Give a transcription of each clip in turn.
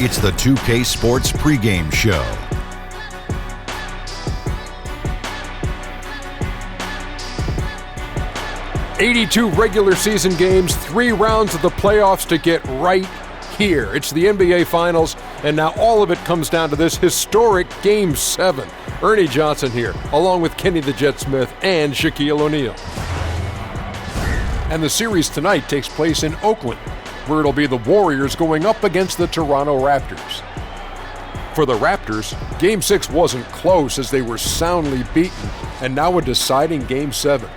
It's the 2K Sports pregame show. "82 regular season games, 3 rounds of the playoffs to get right here. It's the NBA Finals, and now all of it comes down to this historic Game 7. Ernie Johnson here, along with Kenny the Jet Smith and Shaquille O'Neal. And the series tonight takes place in Oakland, where it'll be the Warriors going up against the Toronto Raptors. For the Raptors, Game 6 wasn't close as they were soundly beaten, and now a deciding Game 7.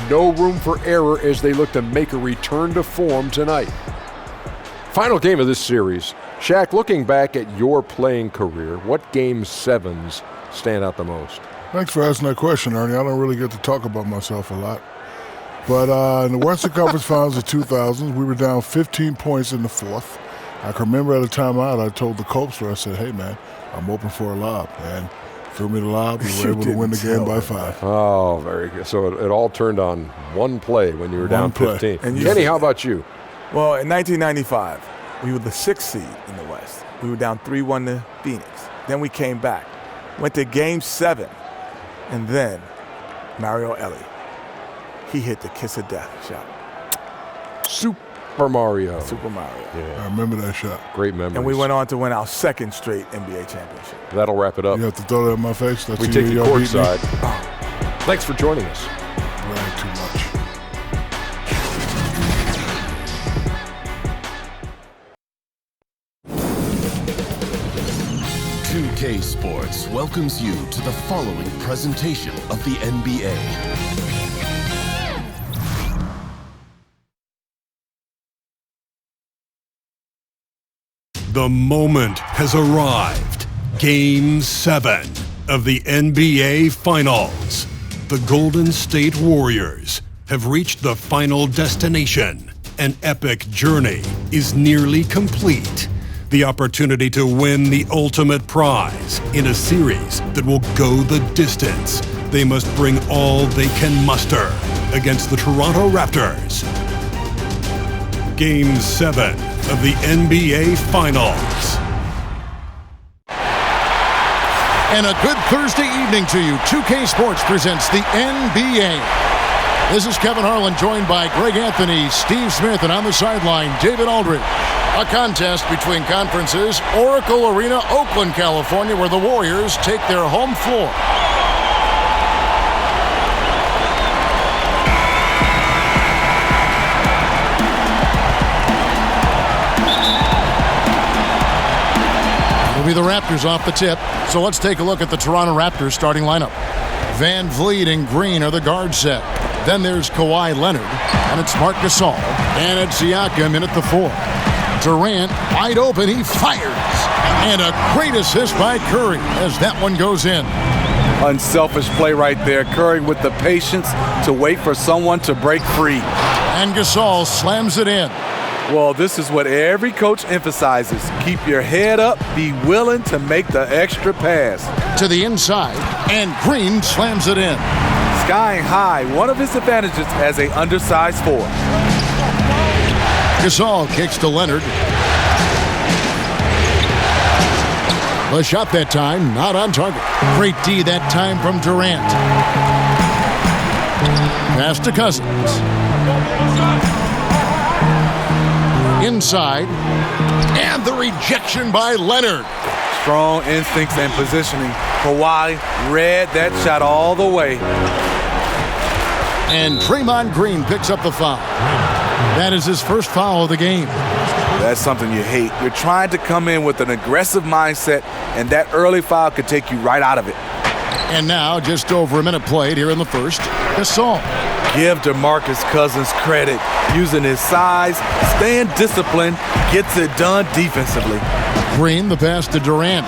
No room for error as they look to make a return to form tonight. Final game of this series. Shaq, looking back at your playing career, what Game 7s stand out the most? Thanks for asking that question, Ernie. I don't really get to talk about myself a lot. But in the Western Conference Finals of 2000, we were down 15 points in the fourth. I can remember at a timeout, I told the Copster, I said, hey, man, I'm open for a lob. And threw me the lob. We were able to win the game by 5. Oh, very good. So it all turned on one play when you were down 15. And Kenny, how about you? Well, in 1995, we were the 6th seed in the West. We were down 3-1 to Phoenix. Then we came back, went to Game 7, and then Mario Elie. He hit the kiss of death shot. Super Mario. Yeah. I remember that shot. Great memories. And we went on to win our 2nd straight NBA championship. That'll wrap it up. You have to throw that in my face. We take you courtside. Thanks for joining us. Right, too much. "2K Sports welcomes you to the following presentation of the NBA. The moment has arrived. Game 7 of the NBA Finals. The Golden State Warriors have reached the final destination. An epic journey is nearly complete. The opportunity to win the ultimate prize in a series that will go the distance. They must bring all they can muster against the Toronto Raptors. Game 7 of the NBA Finals. And a good Thursday evening to you. 2K Sports presents the NBA. This is Kevin Harlan, joined by Greg Anthony, Steve Smith, and on the sideline, David Aldridge. A contest between conferences, Oracle Arena, Oakland, California, where the Warriors take their home floor. It'll be the Raptors off the tip. So let's take a look at the Toronto Raptors starting lineup. Van Vliet and Green are the guard set. Then there's Kawhi Leonard, and it's Marc Gasol. And it's Siakam in at the 4. Durant, wide open, he fires. And a great assist by Curry as that one goes in. Unselfish play right there. Curry with the patience to wait for someone to break free. And Gasol slams it in. Well, this is what every coach emphasizes. Keep your head up, be willing to make the extra pass. To the inside, and Green slams it in. Skying high, one of his advantages as an undersized forward. Gasol kicks to Leonard. The shot that time, not on target. Great D that time from Durant. Pass to Cousins. Inside. And the rejection by Leonard. Strong instincts and positioning. Kawhi read that shot all the way. And Draymond Green picks up the foul. That is his first foul of the game. That's something you hate. You're trying to come in with an aggressive mindset, and that early foul could take you right out of it. And now, just over a minute played here in the first. Gasol. Give DeMarcus Cousins credit. Using his size, staying disciplined, gets it done defensively. Green, the pass to Durant.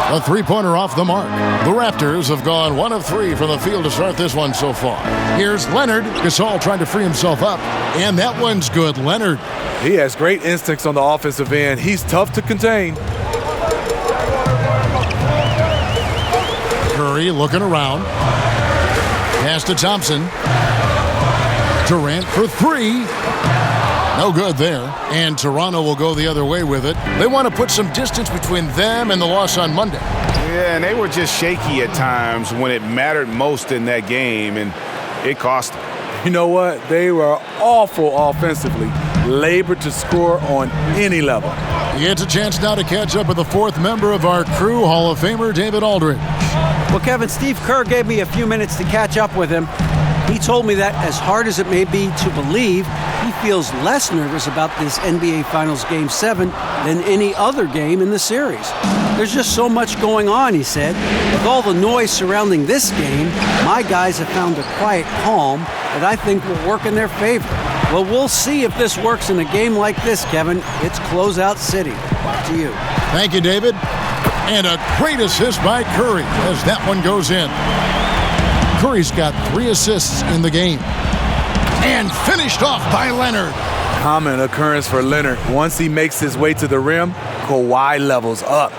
A three-pointer off the mark. The Raptors have gone 1 of 3 from the field to start this one so far. Here's Leonard. Gasol trying to free himself up. And that one's good. Leonard. He has great instincts on the offensive end. He's tough to contain. Curry looking around. Pass to Thompson. Durant for 3. No good there. And Toronto will go the other way with it. They want to put some distance between them and the loss on Monday. Yeah, and they were just shaky at times when it mattered most in that game, and it cost them. You know what? They were awful offensively. Labored to score on any level. He gets a chance now to catch up with the 4th member of our crew, Hall of Famer David Aldridge. Well, Kevin, Steve Kerr gave me a few minutes to catch up with him. He told me that as hard as it may be to believe, he feels less nervous about this NBA Finals Game 7 than any other game in the series. There's just so much going on, he said. With all the noise surrounding this game, my guys have found a quiet calm that I think will work in their favor. Well, we'll see if this works in a game like this, Kevin. It's closeout city. Back to you. Thank you, David. And a great assist by Curry as that one goes in. Curry's got 3 assists in the game. And finished off by Leonard. Common occurrence for Leonard. Once he makes his way to the rim, Kawhi levels up.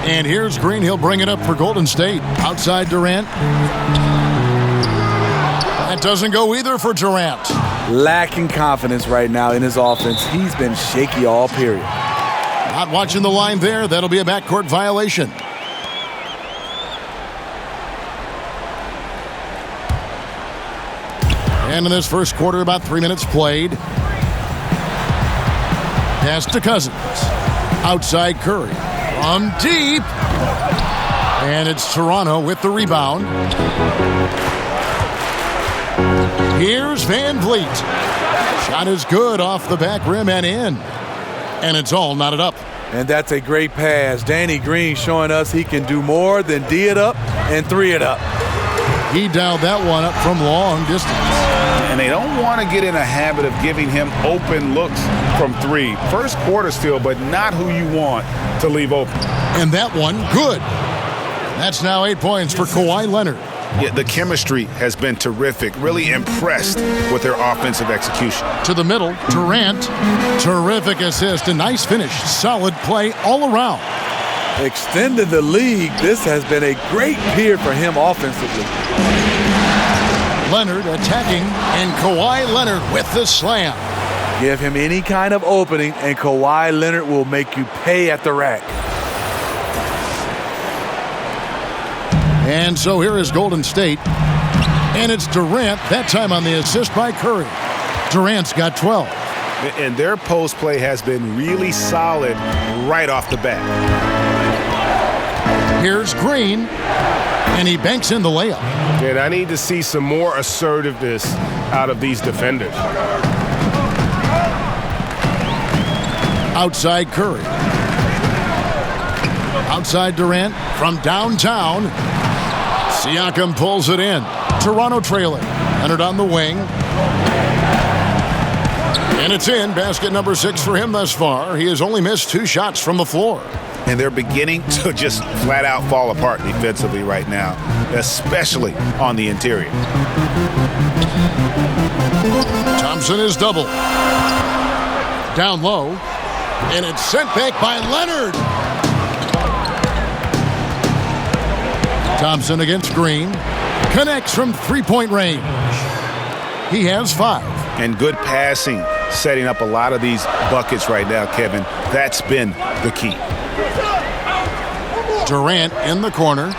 And here's Green. He'll bring it up for Golden State. Outside Durant. That doesn't go either for Durant. Lacking confidence right now in his offense. He's been shaky all period. Not watching the line there. That'll be a backcourt violation. And in this first quarter, about 3 minutes played. Pass to Cousins. Outside Curry. From deep. And it's Toronto with the rebound. Here's Van Vliet. Shot is good off the back rim and in. And it's all knotted up. And that's a great pass. Danny Green showing us he can do more than D it up and 3 it up. He dialed that one up from long distance. And they don't want to get in a habit of giving him open looks from 3. First quarter still, but not who you want to leave open. And that one, good. That's now 8 points for Kawhi Leonard. Yeah, the chemistry has been terrific. Really impressed with their offensive execution. To the middle, Durant. Terrific assist, a nice finish. Solid play all around. Extended the lead. This has been a great period for him offensively. Leonard attacking, and Kawhi Leonard with the slam. Give him any kind of opening, and Kawhi Leonard will make you pay at the rack. And so here is Golden State. And it's Durant, that time on the assist by Curry. Durant's got 12. And their post play has been really solid right off the bat. Here's Green. And he banks in the layup. And I need to see some more assertiveness out of these defenders. Outside Curry. Outside Durant from downtown. Siakam pulls it in. Toronto trailing. Leonard on the wing. And it's in. Basket number 6 for him thus far. He has only missed 2 shots from the floor. And they're beginning to just flat out fall apart defensively right now, especially on the interior. Thompson is double. Down low. And it's sent back by Leonard. Thompson against Green. Connects from three-point range. He has 5. And good passing, setting up a lot of these buckets right now, Kevin. That's been the key. Durant in the corner.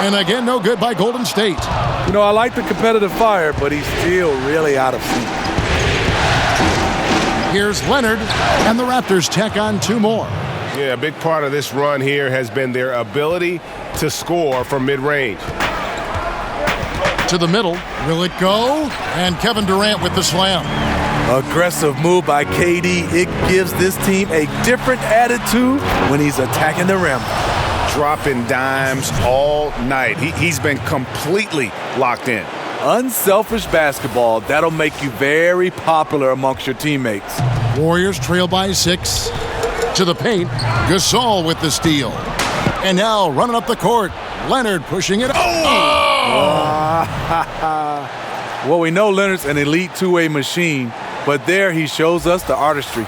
And again, no good by Golden State. You know, I like the competitive fire, but he's still really out of sync. Here's Leonard, and the Raptors tack on 2 more. Yeah, a big part of this run here has been their ability to score from mid-range. To the middle. Will it go? And Kevin Durant with the slam. Aggressive move by KD. It gives this team a different attitude when he's attacking the rim. Dropping dimes all night. He's been completely locked in. Unselfish basketball. That'll make you very popular amongst your teammates. Warriors trail by 6. To the paint. Gasol with the steal. And now running up the court. Leonard pushing it. Well, we know Leonard's an elite two-way machine, but there he shows us the artistry.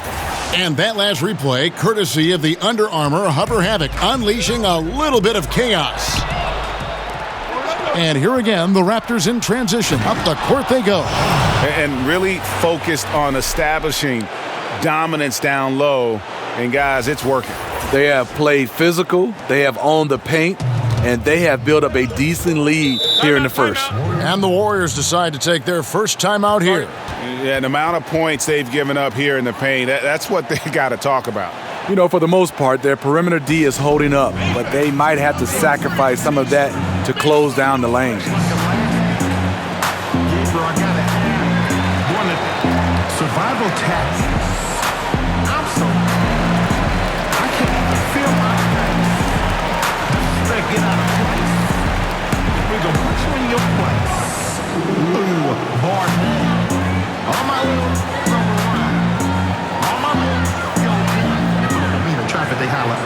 And that last replay, courtesy of the Under Armour Hover Havoc, unleashing a little bit of chaos. And here again, the Raptors in transition. Up the court they go. And really focused on establishing dominance down low. And guys, it's working. They have played physical, they have owned the paint, and they have built up a decent lead here in the first. And the Warriors decide to take their first time out here. Yeah, the amount of points they've given up here in the paint, that's what they got to talk about. You know, for the most part, their perimeter D is holding up, but they might have to sacrifice some of that to close down the lane. Survival tactics. I'm so I can't feel my face. Better get out of place. We're gonna put you in your place. Ooh, hard man. All my little all my little in the traffic they holler,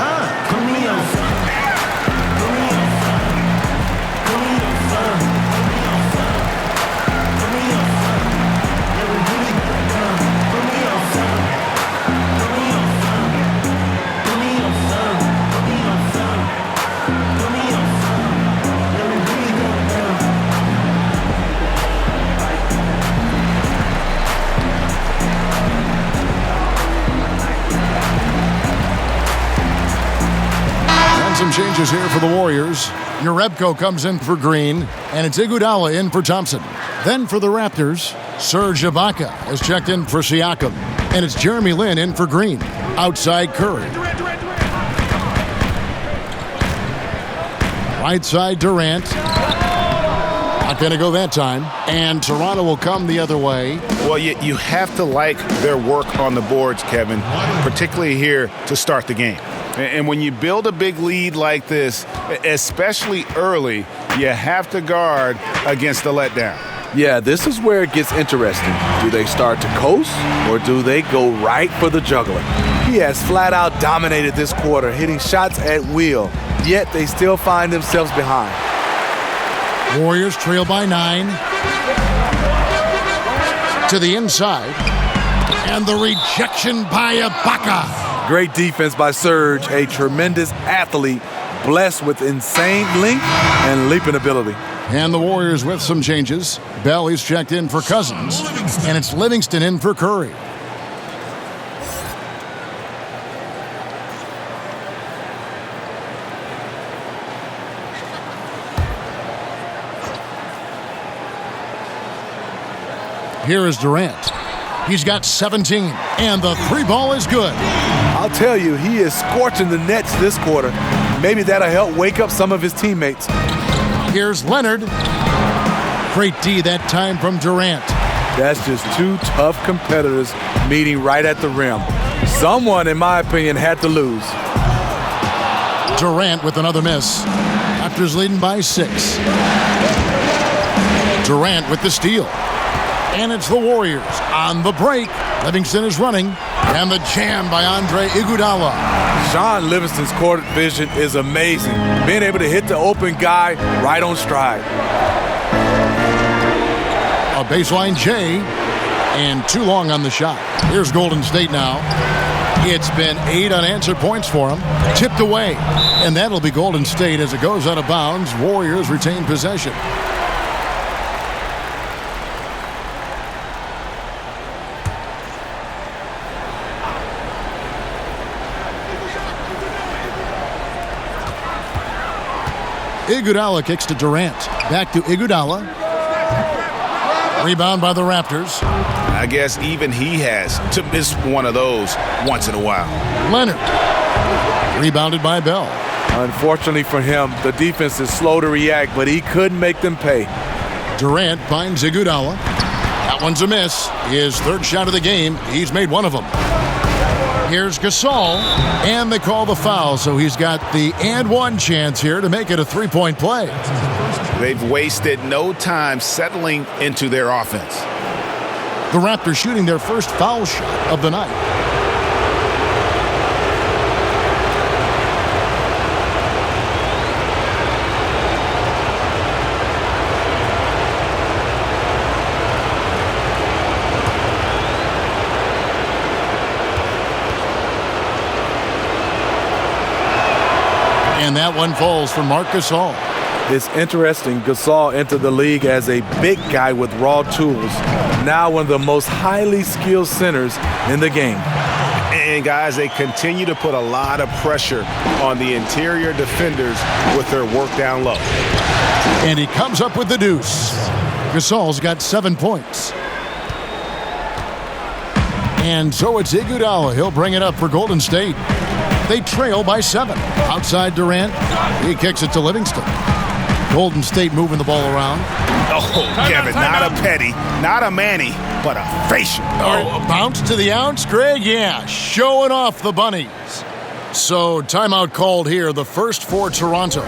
put me on son. Put me on son. Put me on son. Put me on son. Put me on son. Yeah, we really got done. Put me on son. Put me on son. Put me on son. Put me on son. Put me on son. Yeah, we really got done. And some changes here for the Warriors. Jerebko comes in for Green, and it's Iguodala in for Thompson. Then for the Raptors, Serge Ibaka has checked in for Siakam, and it's Jeremy Lin in for Green. Outside Curry. Right side Durant. Not going to go that time. And Toronto will come the other way. Well, you have to like their work on the boards, Kevin, particularly here to start the game. And when you build a big lead like this, especially early, you have to guard against the letdown. Yeah, this is where it gets interesting. Do they start to coast, or do they go right for the juggler? He has flat out dominated this quarter, hitting shots at will, yet they still find themselves behind. Warriors trail by 9. To the inside. And the rejection by Ibaka. Great defense by Serge, a tremendous athlete, blessed with insane length and leaping ability. And the Warriors with some changes. Bell is checked in for Cousins, and it's Livingston in for Curry. Here is Durant. He's got 17, and the 3 ball is good. I'll tell you, he is scorching the Nets this quarter. Maybe that'll help wake up some of his teammates. Here's Leonard. Great D that time from Durant. That's just 2 tough competitors meeting right at the rim. Someone, in my opinion, had to lose. Durant with another miss. Raptors leading by 6. Durant with the steal. And it's the Warriors on the break. Livingston is running. And the jam by Andre Iguodala. Sean Livingston's court vision is amazing. Being able to hit the open guy right on stride. A baseline J. And too long on the shot. Here's Golden State now. It's been 8 unanswered points for him. Tipped away. And that'll be Golden State as it goes out of bounds. Warriors retain possession. Iguodala kicks to Durant. Back to Iguodala. Rebound by the Raptors. I guess even he has to miss one of those once in a while. Leonard. Rebounded by Bell. Unfortunately for him, the defense is slow to react, but he couldn't make them pay. Durant finds Iguodala. That one's a miss. His third shot of the game. He's made one of them. Here's Gasol, and they call the foul, so he's got the and one chance here to make it a three-point play. They've wasted no time settling into their offense. The Raptors shooting their first foul shot of the night. And that one falls for Marc Gasol. It's interesting, Gasol entered the league as a big guy with raw tools. Now one of the most highly skilled centers in the game. And guys, they continue to put a lot of pressure on the interior defenders with their work down low. And he comes up with the deuce. Gasol's got 7 points. And so it's Iguodala. He'll bring it up for Golden State. They trail by 7. Outside Durant. He kicks it to Livingston. Golden State moving the ball around. Oh, Kevin, not a petty, not a Manny, but a facial. Oh, a bounce to the ounce, Greg? Yeah, showing off the bunnies. So, timeout called here, the first for Toronto.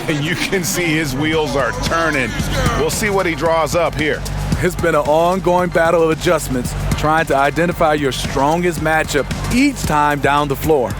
You can see his wheels are turning. We'll see what he draws up here. It's been an ongoing battle of adjustments, trying to identify your strongest matchup each time down the floor.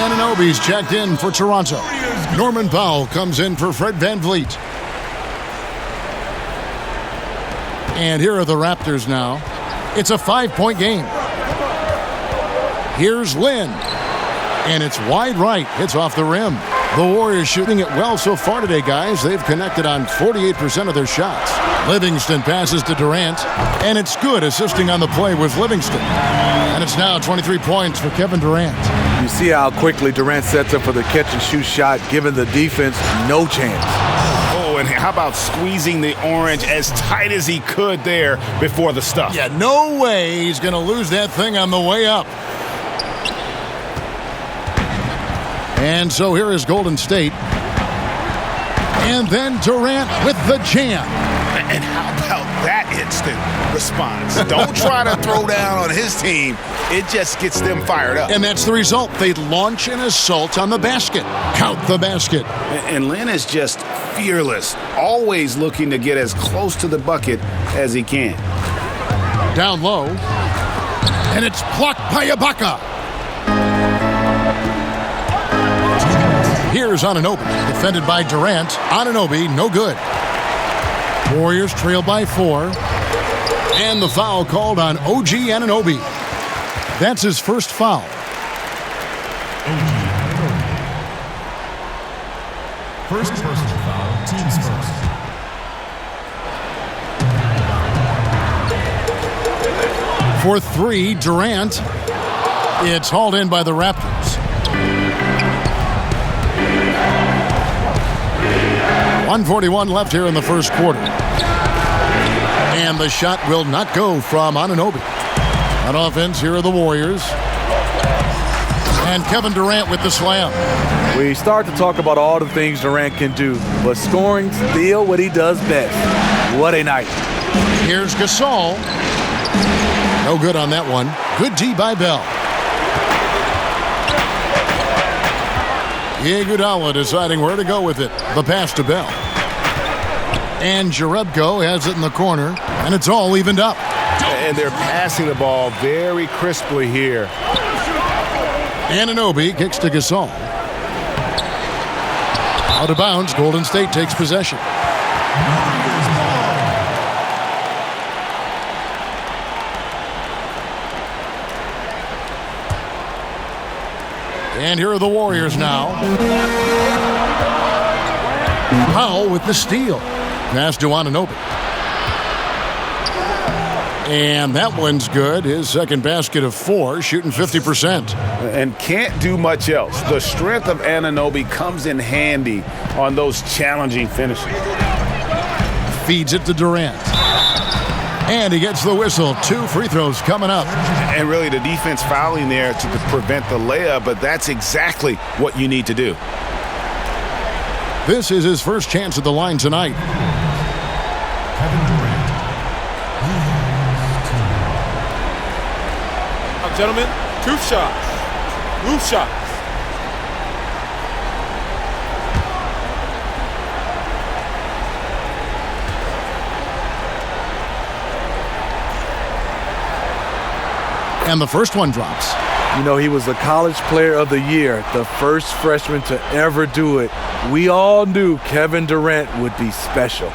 Ananobi's checked in for Toronto. Norman Powell comes in for Fred VanVleet. And here are the Raptors now. It's a 5-point game. Here's Lynn. And it's wide right. Hits off the rim. The Warriors shooting it well so far today, guys. They've connected on 48% of their shots. Livingston passes to Durant. And it's good, assisting on the play with Livingston. And it's now 23 points for Kevin Durant. You see how quickly Durant sets up for the catch-and-shoot shot, giving the defense no chance. Oh, and how about squeezing the orange as tight as he could there before the stuff? Yeah, no way he's going to lose that thing on the way up. And so here is Golden State. And then Durant with the jam. And how about that instant response? Don't try to throw down on his team. It just gets them fired up. And that's the result. They launch an assault on the basket. Count the basket. And Lynn is just fearless, always looking to get as close to the bucket as he can. Down low. And it's blocked by Ibaka. Here's Anunoby, defended by Durant. Anunoby, no good. Warriors trail by 4. And the foul called on OG Anunoby. That's his first foul. First personal foul, team's first. For three, Durant. It's hauled in by the Raptors. 1:41 left here in the first quarter. And the shot will not go from Anunoby. On offense, here are the Warriors. And Kevin Durant with the slam. We start to talk about all the things Durant can do, but scoring still what he does best. What a night. Here's Gasol. No good on that one. Good D by Bell. Iguodala deciding where to go with it. The pass to Bell. And Jerebko has it in the corner, and it's all evened up. And they're passing the ball very crisply here. Anunoby kicks to Gasol. Out of bounds, Golden State takes possession. And here are the Warriors now. Powell with the steal. Pass to Anunoby. And that one's good. His second basket of 4, shooting 50%. And can't do much else. The strength of Anunoby comes in handy on those challenging finishes. Feeds it to Durant. And he gets the whistle. 2 free throws coming up. And really the defense fouling there to prevent the layup, but that's exactly what you need to do. This is his first chance at the line tonight. Kevin Durant. Gentlemen, 2 shots. Loose shots. And the first one drops. You know, he was the College Player of the Year, the first freshman to ever do it. We all knew Kevin Durant would be special.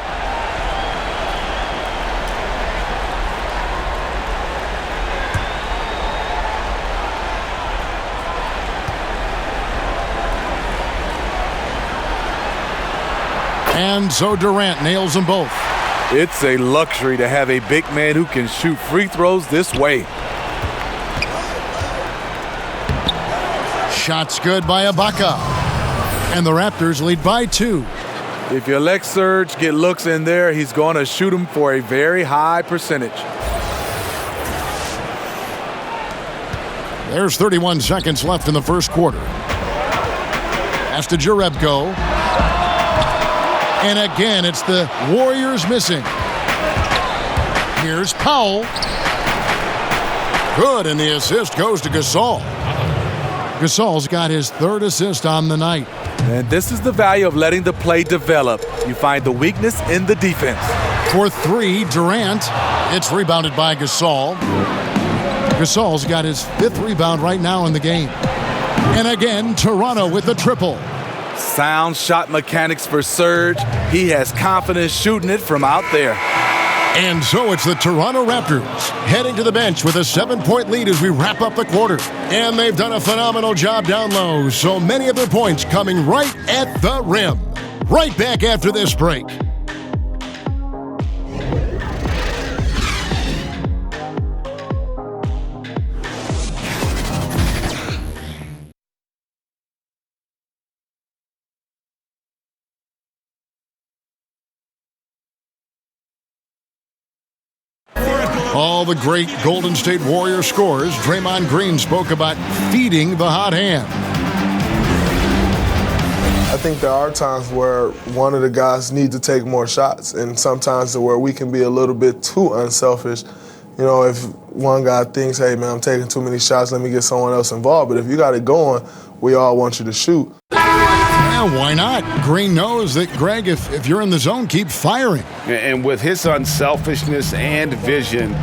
And so Durant nails them both. It's a luxury to have a big man who can shoot free throws this way. Shots good by Ibaka. And the Raptors lead by 2. If you let Serge get looks in there, he's going to shoot them for a very high percentage. There's 31 seconds left in the first quarter. Pass to Jerebko. And again, it's the Warriors missing. Here's Powell. Good, and the assist goes to Gasol. Gasol's got his 3rd assist on the night. And this is the value of letting the play develop. You find the weakness in the defense. For 3, Durant. It's rebounded by Gasol. Gasol's got his 5th rebound right now in the game. And again, Toronto with the triple. Sound shot mechanics for Serge. He has confidence shooting it from out there. And so it's the Toronto Raptors heading to the bench with a 7-point lead as we wrap up the quarter. And they've done a phenomenal job down low, so many of their points coming right at the rim. Right back after this break. All the great Golden State Warriors scores, Draymond Green spoke about feeding the hot hand. I think there are times where one of the guys needs to take more shots, and sometimes where we can be a little bit too unselfish. You know, if one guy thinks, hey, man, I'm taking too many shots, let me get someone else involved. But if you got it going, we all want you to shoot. Yeah, why not? Green knows that, Greg, if you're in the zone, keep firing. And with his unselfishness and vision,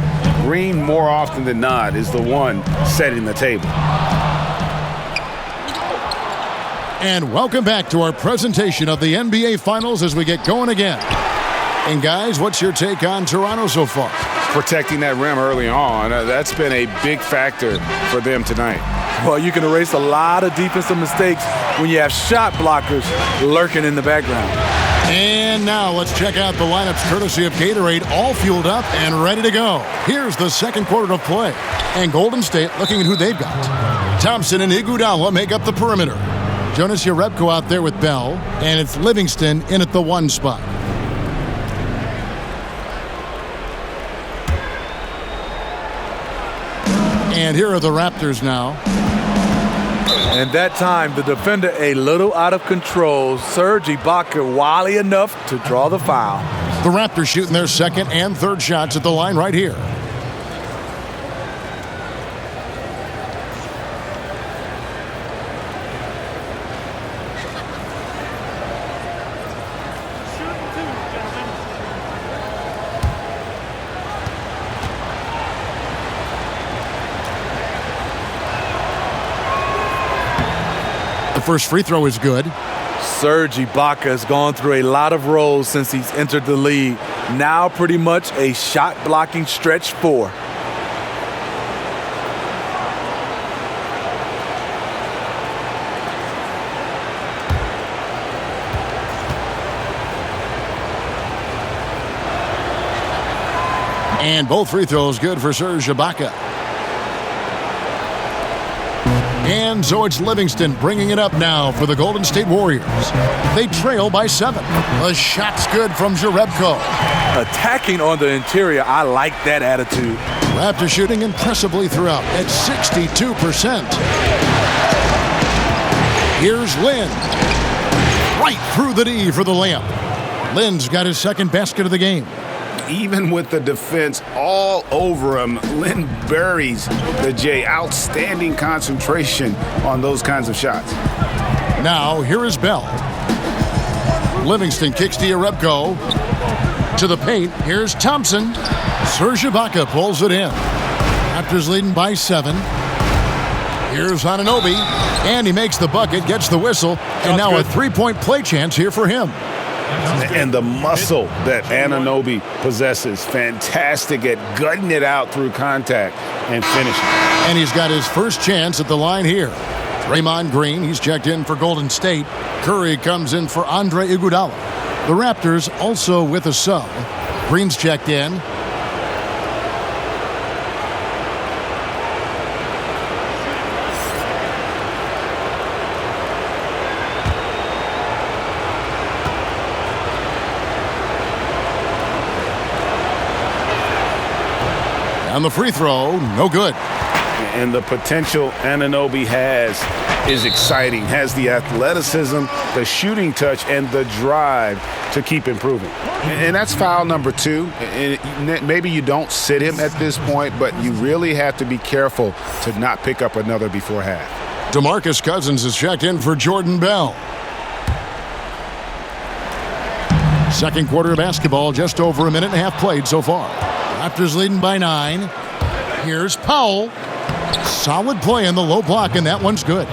Green more often than not is the one setting the table. And welcome back to our presentation of the NBA Finals as we get going again. And guys, what's your take on Toronto so far? protecting that rim early on. That's been a big factor for them tonight. Well, you can erase a lot of defensive mistakes when you have shot blockers lurking in the background. And now let's check out the lineups courtesy of Gatorade, all fueled up and ready to go. Here's the second quarter of play. And Golden State looking at who they've got. Thompson and Iguodala make up the perimeter. Jonas Jerebko out there with Bell, and it's Livingston in at the 1 spot. And here are the Raptors now. And that time, the defender a little out of control. Serge Ibaka wily enough to draw the foul. The Raptors shooting their second and third shots at the line right here. First free throw is good. Serge Ibaka has gone through a lot of roles since he's entered the league. Now pretty much a shot blocking stretch 4. And both free throws good for Serge Ibaka. And so it's Livingston bringing it up now for the Golden State Warriors. They trail by 7. The shot's good from Jerebko. Attacking on the interior, I like that attitude. Raptors shooting impressively throughout at 62%. Here's Lynn. Right through the D for the layup. Lynn's got his second basket of the game. Even with the defense all over him, Lynn buries the J. Outstanding concentration on those kinds of shots. Now, here is Bell. Livingston kicks to Jerebko. To the paint, here's Thompson. Serge Ibaka pulls it in. Raptors leading by 7. Here's Anunoby, and he makes the bucket, gets the whistle, and now a three-point play chance here for him. And the muscle that Anunoby possesses, fantastic at gutting it out through contact and finishing. And he's got his first chance at the line here. Draymond Green, he's checked in for Golden State. Curry comes in for Andre Iguodala. The Raptors also with a sub. Green's checked in. And the free throw, no good. And the potential Anunoby has is exciting. Has the athleticism, the shooting touch, and the drive to keep improving. And that's foul number 2. And maybe you don't sit him at this point, but you really have to be careful to not pick up another before half. DeMarcus Cousins is checked in for Jordan Bell. Second quarter of basketball, just over a minute and a half played so far. Raptors leading by 9. Here's Powell. Solid play in the low block, and that one's good.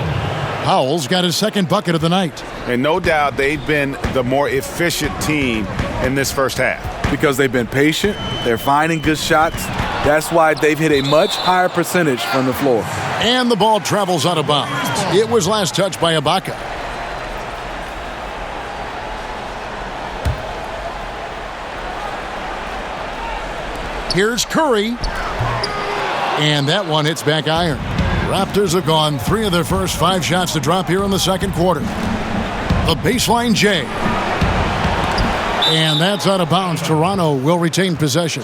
Powell's got his second bucket of the night. And no doubt they've been the more efficient team in this first half. Because they've been patient, they're finding good shots. That's why they've hit a much higher percentage from the floor. And the ball travels out of bounds. It was last touched by Ibaka. Here's Curry. And that one hits back iron. Raptors have gone 3 of their first 5 shots to drop here in the second quarter. The baseline J. And that's out of bounds. Toronto will retain possession.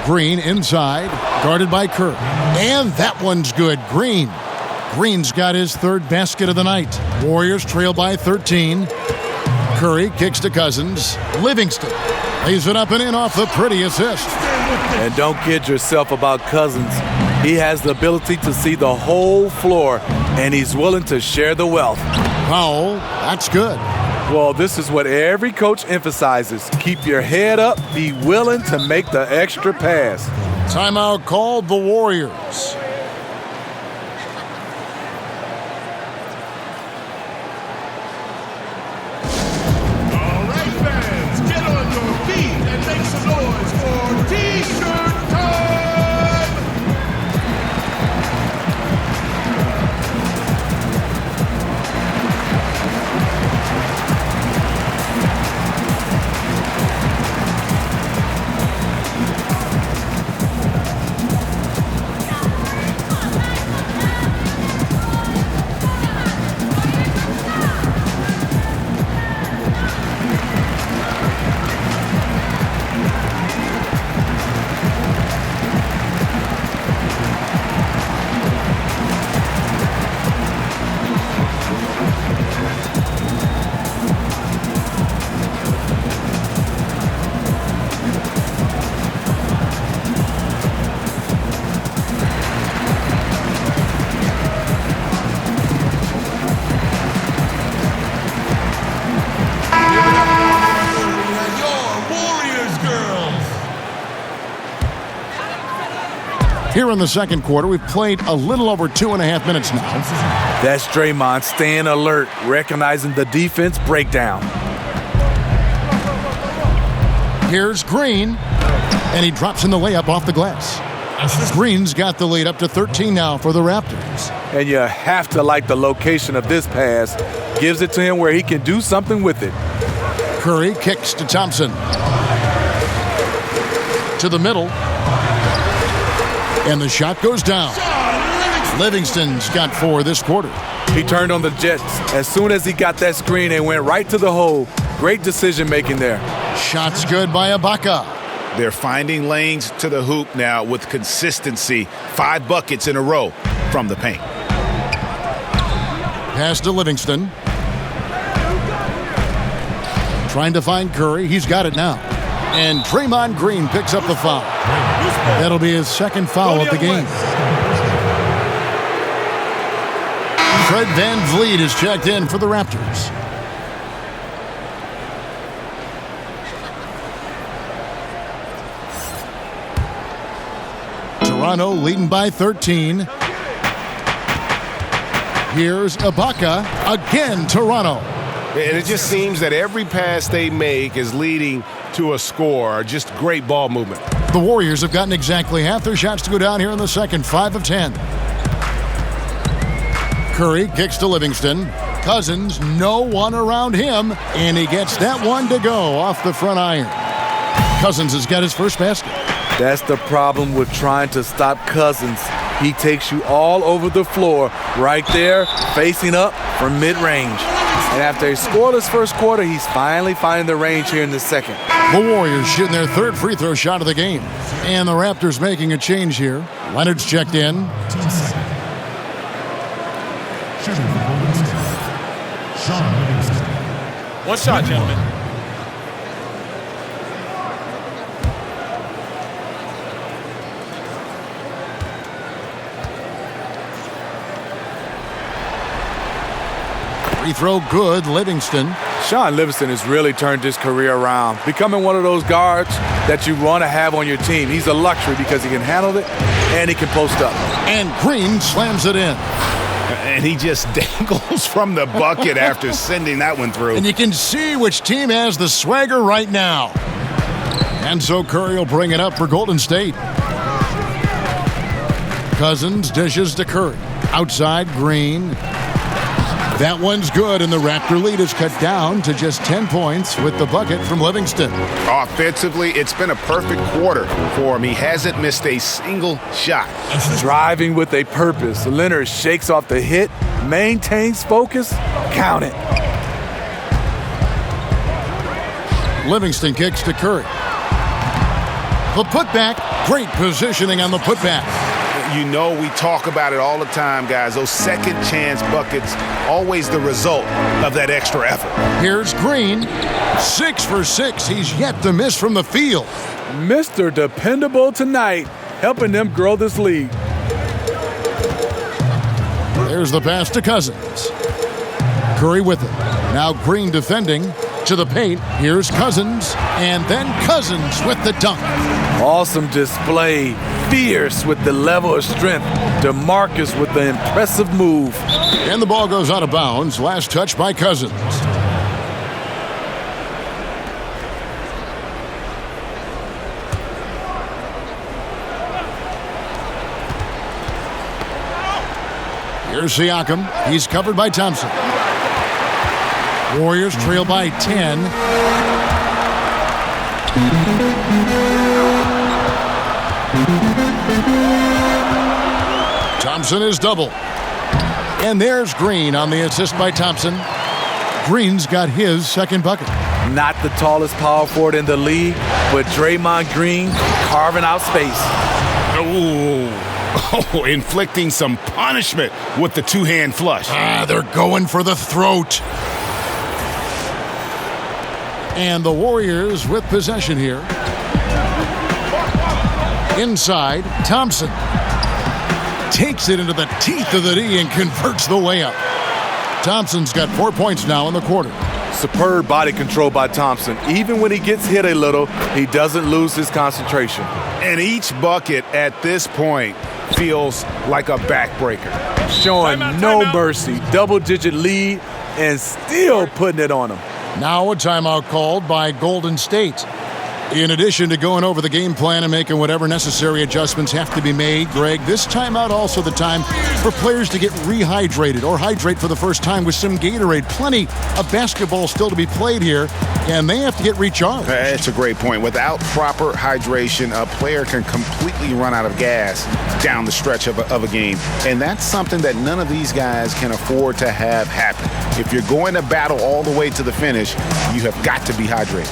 Green inside, guarded by Kerr. And that one's good. Green's got his third basket of the night. Warriors trail by 13. Curry kicks to Cousins. Livingston lays it up and in off the pretty assist. And don't kid yourself about Cousins. He has the ability to see the whole floor, and he's willing to share the wealth. Powell, that's good. Well, this is what every coach emphasizes. Keep your head up, be willing to make the extra pass. Timeout called the Warriors. All right, fans, get on your feet and make some noise for T-shirt time! Here in the second quarter, we've played a little over 2.5 minutes now. That's Draymond staying alert, recognizing the defense breakdown. Here's Green, and he drops in the layup off the glass. Green's got the lead up to 13 now for the Raptors. And you have to like the location of this pass. Gives it to him where he can do something with it. Curry kicks to Thompson. To the middle. And the shot goes down. Livingston's got 4 this quarter. He turned on the Jets. As soon as he got that screen, they went right to the hole. Great decision making there. Shots good by Ibaka. They're finding lanes to the hoop now with consistency. 5 buckets in a row from the paint. Pass to Livingston. Trying to find Curry. He's got it now. And Draymond Green picks up the foul. That'll be his second foul of the game. Fred VanVleet is checked in for the Raptors. Toronto leading by 13. Here's Ibaka. Again, Toronto. And it just seems that every pass they make is leading to a score. Just great ball movement. The Warriors have gotten exactly half their shots to go down here in the second, 5 of 10. Curry kicks to Livingston. Cousins, no one around him, and he gets that one to go off the front iron. Cousins has got his first basket. That's the problem with trying to stop Cousins. He takes you all over the floor, right there, facing up from mid-range. And after a scoreless first quarter, he's finally finding the range here in the second. The Warriors shooting their third free throw shot of the game. And the Raptors making a change here. Leonard's checked in. One shot, gentlemen. Free throw good, Livingston. Shaun Livingston has really turned his career around, becoming one of those guards that you want to have on your team. He's a luxury because he can handle it and he can post up. And Green slams it in. And he just dangles from the bucket after sending that one through. And you can see which team has the swagger right now. And so Curry will bring it up for Golden State. Cousins dishes to Curry. Outside, Green. That one's good, and the Raptor lead is cut down to just 10 points with the bucket from Livingston. Offensively, it's been a perfect quarter for him. He hasn't missed a single shot. Driving with a purpose. Leonard shakes off the hit, maintains focus, count it. Livingston kicks to Curry. The putback, great positioning on the putback. You know we talk about it all the time, guys. Those second chance buckets, always the result of that extra effort. Here's Green, 6 for 6. He's yet to miss from the field. Mr. Dependable tonight, helping them grow this lead. There's the pass to Cousins. Curry with it. Now Green defending. To the paint, here's Cousins, and then Cousins with the dunk. Awesome display, fierce with the level of strength. DeMarcus with the impressive move. And the ball goes out of bounds. Last touch by Cousins. Here's Siakam. He's covered by Thompson. Warriors trail by 10. Thompson is double. And there's Green on the assist by Thompson. Green's got his second bucket. Not the tallest power forward in the league, but Draymond Green carving out space. Oh, inflicting some punishment with the two-hand flush. They're going for the throat. And the Warriors with possession here. Inside, Thompson takes it into the teeth of the D and converts the layup. Thompson's got 4 points now in the quarter. Superb body control by Thompson. Even when he gets hit a little, he doesn't lose his concentration. And each bucket at this point feels like a backbreaker. Showing no mercy. Double-digit lead and still putting it on him. Now a timeout called by Golden State. In addition to going over the game plan and making whatever necessary adjustments have to be made, Greg, this timeout also the time for players to get rehydrated or hydrate for the first time with some Gatorade. Plenty of basketball still to be played here, and they have to get recharged. That's a great point. Without proper hydration, a player can completely run out of gas down the stretch of a game. And that's something that none of these guys can afford to have happen. If you're going to battle all the way to the finish, you have got to be hydrated.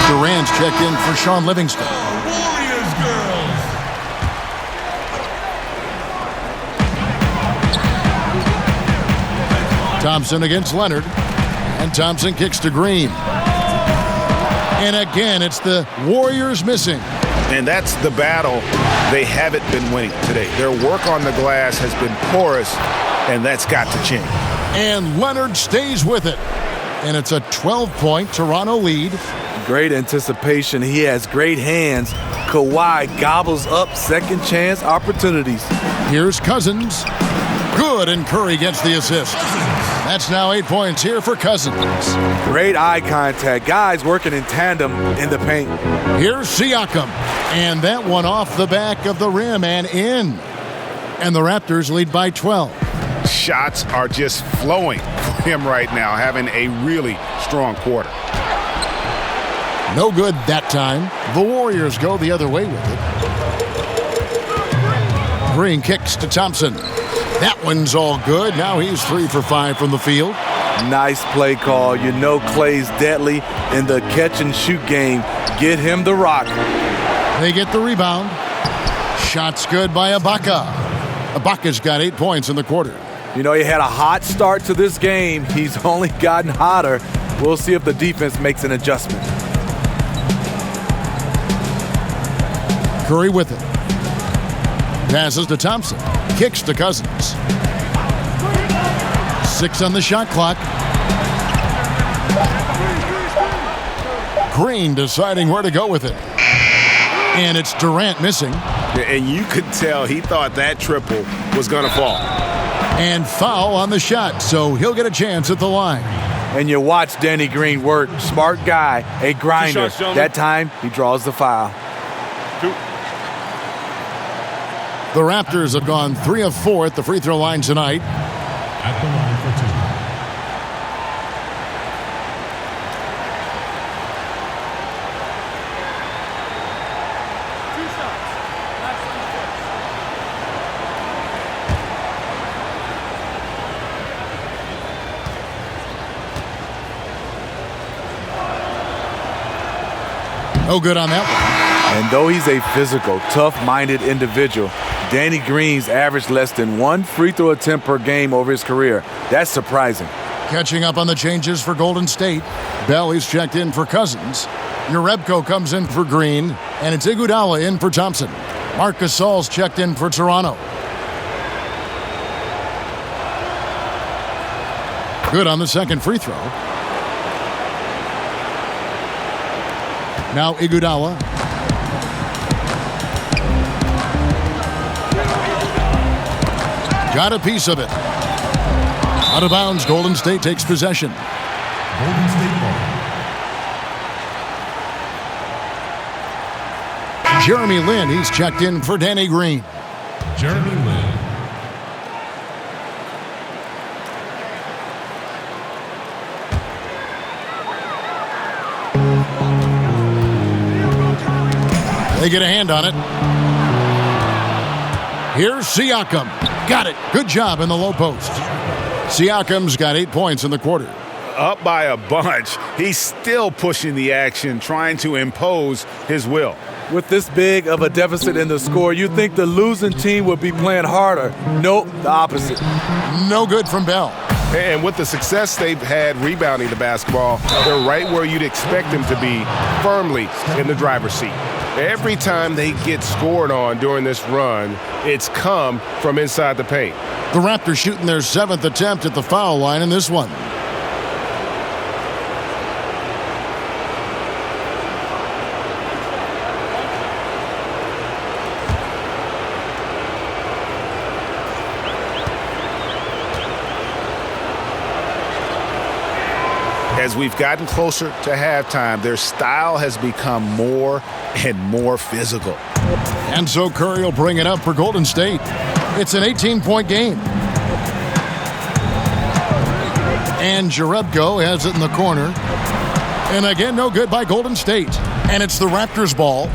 Durant's checked in for Sean Livingston. Warriors girls. Thompson against Leonard. And Thompson kicks to Green. And again, it's the Warriors missing. And that's the battle they haven't been winning today. Their work on the glass has been porous, and that's got to change. And Leonard stays with it. And it's a 12-point Toronto lead. Great anticipation. He has great hands. Kawhi gobbles up second chance opportunities. Here's Cousins. Good, and Curry gets the assist. That's now 8 points here for Cousins. Great eye contact. Guys working in tandem in the paint. Here's Siakam. And that one off the back of the rim and in. And the Raptors lead by 12. Shots are just flowing for him right now, having a really strong quarter. No good that time. The Warriors go the other way with it. Green kicks to Thompson. That one's all good. Now he's 3 for 5 from the field. Nice play call. You know Clay's deadly in the catch-and-shoot game. Get him the rock. They get the rebound. Shot's good by Ibaka. Ibaka's got 8 points in the quarter. You know, he had a hot start to this game. He's only gotten hotter. We'll see if the defense makes an adjustment. Curry with it. Passes to Thompson. Kicks to Cousins. 6 on the shot clock. Green deciding where to go with it. And it's Durant missing. And you could tell he thought that triple was going to fall. And foul on the shot, so he'll get a chance at the line. And you watch Danny Green work. Smart guy, a grinder. That time, he draws the foul. The Raptors have gone 3 of 4 at the free throw line tonight. At the line for 2. No good on that one. And though he's a physical, tough-minded individual, Danny Green's averaged less than 1 free throw attempt per game over his career. That's surprising. Catching up on the changes for Golden State. Bell is checked in for Cousins. Jerebko comes in for Green, and it's Iguodala in for Thompson. Marc Gasol's checked in for Toronto. Good on the second free throw. Now Iguodala. Got a piece of it. Out of bounds, Golden State takes possession. Golden State ball. Jeremy Lin, he's checked in for Danny Green. Jeremy Lin. They get a hand on it. Here's Siakam. Got it. Good job in the low post. Siakam's got 8 points in the quarter. Up by a bunch. He's still pushing the action, trying to impose his will. With this big of a deficit in the score, you'd think the losing team would be playing harder. Nope, the opposite. No good from Bell. And with the success they've had rebounding the basketball, they're right where you'd expect them to be, firmly in the driver's seat. Every time they get scored on during this run, it's come from inside the paint. The Raptors shooting their 7th attempt at the foul line in this one. As we've gotten closer to halftime, their style has become more and more physical. And so Curry will bring it up for Golden State. It's an 18-point game. And Jerebko has it in the corner. And again, no good by Golden State. And it's the Raptors' ball.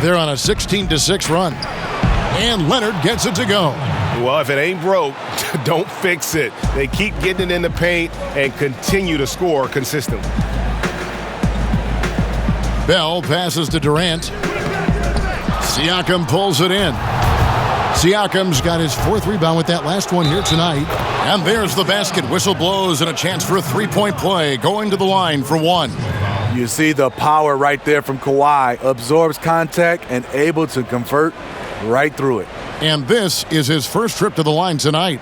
They're on a 16-6 run. And Leonard gets it to go. Well, if it ain't broke, don't fix it. They keep getting it in the paint and continue to score consistently. Bell passes to Durant. Siakam pulls it in. Siakam's got his 4th rebound with that last one here tonight. And there's the basket. Whistle blows and a chance for a 3-point play. Going to the line for 1. You see the power right there from Kawhi. Absorbs contact and able to convert right through it. And this is his first trip to the line tonight.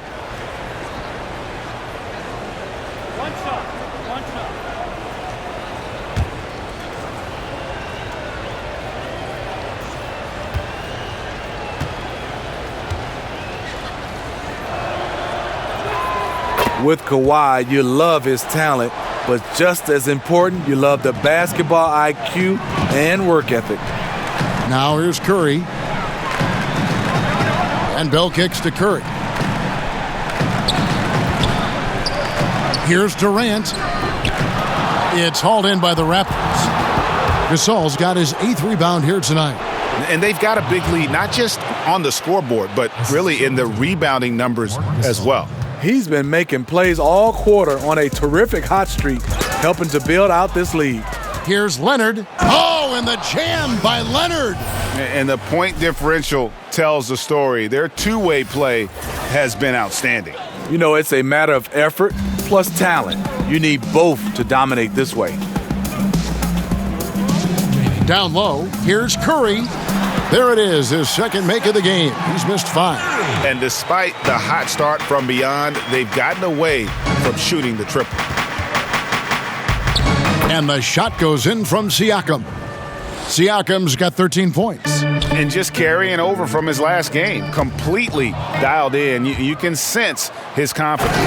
With Kawhi, you love his talent, but just as important, you love the basketball IQ and work ethic. Now here's Curry. And Bell kicks to Curry. Here's Durant. It's hauled in by the Raptors. Gasol's got his 8th rebound here tonight. And they've got a big lead, not just on the scoreboard, but really in the rebounding numbers as well. He's been making plays all quarter on a terrific hot streak, helping to build out this lead. Here's Leonard. Oh, and the jam by Leonard. And the point differential tells the story. Their two-way play has been outstanding. You know, it's a matter of effort plus talent. You need both to dominate this way. Down low, here's Curry. There it is, his 2nd make of the game. He's missed 5. And despite the hot start from beyond, they've gotten away from shooting the triple. And the shot goes in from Siakam. Siakam's got 13 points. And just carrying over from his last game, completely dialed in. You can sense his confidence.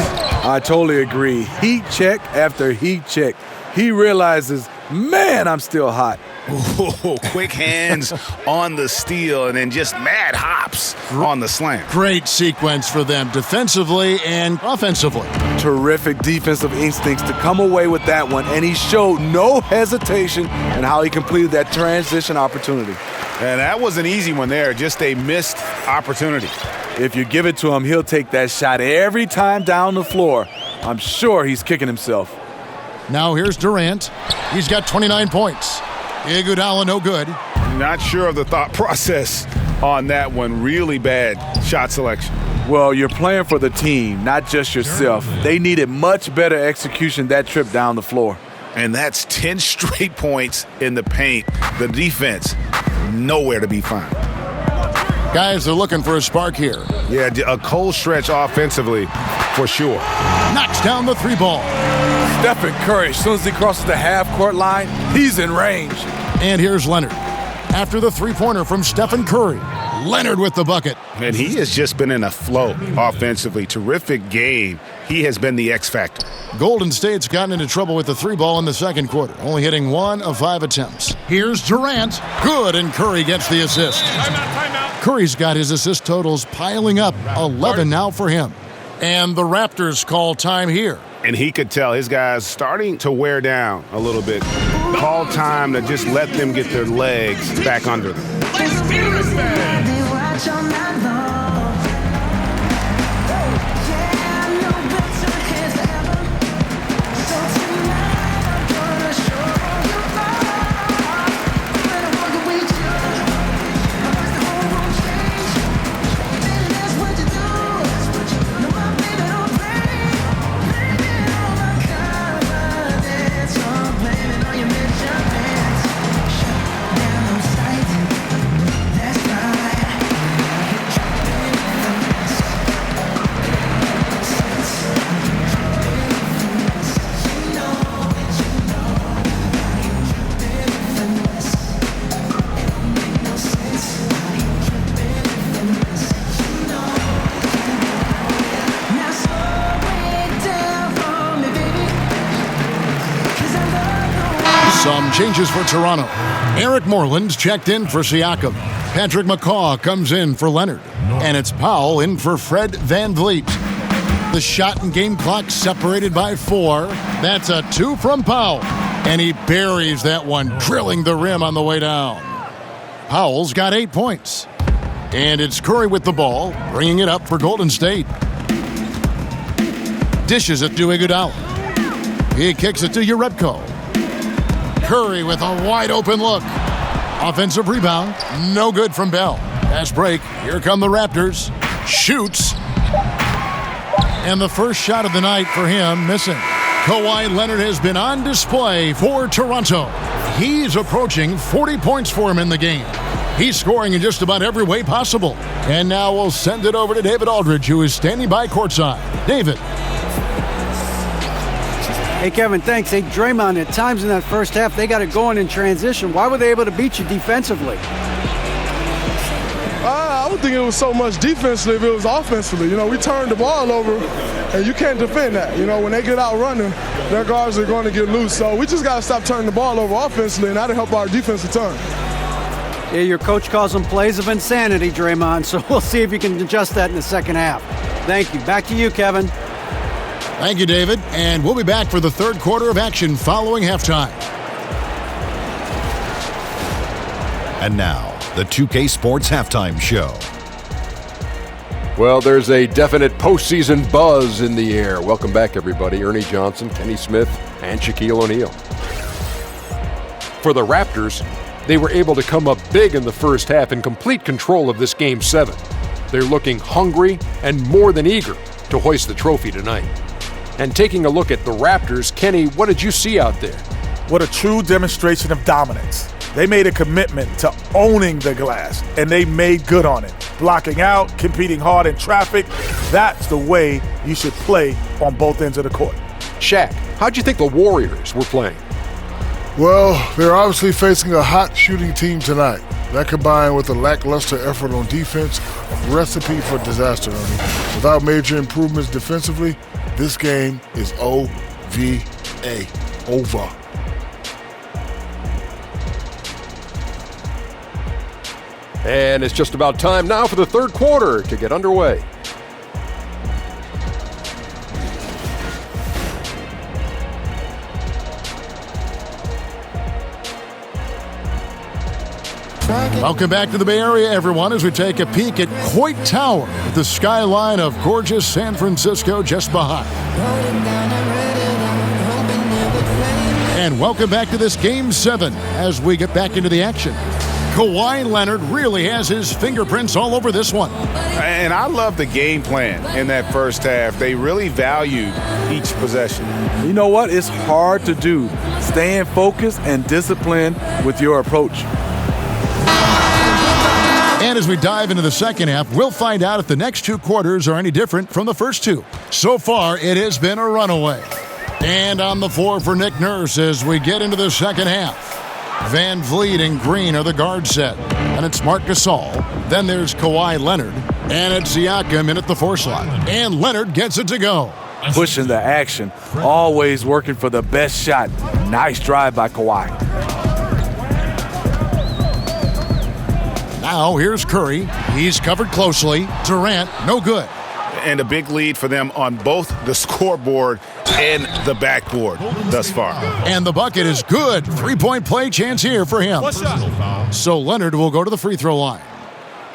I totally agree. Heat check after heat check. He realizes, man, I'm still hot. Ooh, quick hands on the steal and then just mad hops on the slam. Great sequence for them defensively and offensively. Terrific defensive instincts to come away with that one, and he showed no hesitation in how he completed that transition opportunity. And that was an easy one there, just a missed opportunity. If you give it to him, he'll take that shot every time down the floor. I'm sure he's kicking himself. Now here's Durant. He's got 29 points. Iguodala, no good. Not sure of the thought process on that one. Really bad shot selection. Well, you're playing for the team, not just yourself. They needed much better execution that trip down the floor. And that's 10 straight points in the paint. The defense, nowhere to be found. Guys are looking for a spark here. Yeah, a cold stretch offensively for sure. Knocks down the three ball. Stephan Curry, as soon as he crosses the half-court line, he's in range. And here's Leonard. After the three-pointer from Stephan Curry, Leonard with the bucket. And he has just been in a flow offensively. Terrific game. He has been the X factor. Golden State's gotten into trouble with the three ball in the second quarter, only hitting 1 of 5 attempts. Here's Durant. Good, and Curry gets the assist. Timeout. Curry's got his assist totals piling up, 11 now for him. And the Raptors call time here. And he could tell his guys starting to wear down a little bit. Call time to just let them get their legs back under them. Let's do this thing. Some changes for Toronto. Eric Moreland's checked in for Siakam. Patrick McCaw comes in for Leonard. And it's Powell in for Fred VanVleet. The shot and game clock separated by 4. That's a 2 from Powell. And he buries that one, drilling the rim on the way down. Powell's got 8 points. And it's Curry with the ball, bringing it up for Golden State. Dishes it to Iguodala. He kicks it to Urebko. Curry with a wide open look. Offensive rebound, no good from Bell. Fast break, here come the Raptors. Shoots. And the first shot of the night for him, missing. Kawhi Leonard has been on display for Toronto. He's approaching 40 points for him in the game. He's scoring in just about every way possible. And now we'll send it over to David Aldridge, who is standing by courtside. David. Hey, Kevin, thanks. Hey, Draymond, at times in that first half, they got it going in transition. Why were they able to beat you defensively? I don't think it was so much defensively, it was offensively. You know, we turned the ball over, and you can't defend that. You know, when they get out running, their guards are going to get loose. So we just got to stop turning the ball over offensively, and that'll help our defensive turn. Yeah, your coach calls them plays of insanity, Draymond, so we'll see if you can adjust that in the second half. Thank you. Back to you, Kevin. Thank you, David. And we'll be back for the third quarter of action following halftime. And now, the 2K Sports Halftime Show. Well, there's a definite postseason buzz in the air. Welcome back, everybody. Ernie Johnson, Kenny Smith, and Shaquille O'Neal. For the Raptors, they were able to come up big in the first half in complete control of this Game 7. They're looking hungry and more than eager to hoist the trophy tonight. And taking a look at the Raptors, Kenny, what did you see out there? What a true demonstration of dominance. They made a commitment to owning the glass, and they made good on it. Blocking out, competing hard in traffic. That's the way you should play on both ends of the court. Shaq, how'd you think the Warriors were playing? Well, they're obviously facing a hot shooting team tonight. That combined with a lackluster effort on defense, recipe for disaster, Ernie. Without major improvements defensively, this game is OVA. Over. And it's just about time now for the third quarter to get underway. Welcome back to the Bay Area, everyone, as we take a peek at Coit Tower, with the skyline of gorgeous San Francisco just behind. And welcome back to this Game 7 as we get back into the action. Kawhi Leonard really has his fingerprints all over this one. And I love the game plan in that first half. They really valued each possession. You know what? It's hard to do. Staying focused and disciplined with your approach. And as we dive into the second half, we'll find out if the next two quarters are any different from the first two. So far, it has been a runaway. And on the floor for Nick Nurse as we get into the second half. Van Vliet and Green are the guard set. And it's Marc Gasol. Then there's Kawhi Leonard. And it's Siakam in at the 4 slot. And Leonard gets it to go. Pushing the action. Always working for the best shot. Nice drive by Kawhi. Now here's Curry. He's covered closely. Durant, no good. And a big lead for them on both the scoreboard and the backboard thus far. And the bucket is good. 3-point play chance here for him. So Leonard will go to the free throw line.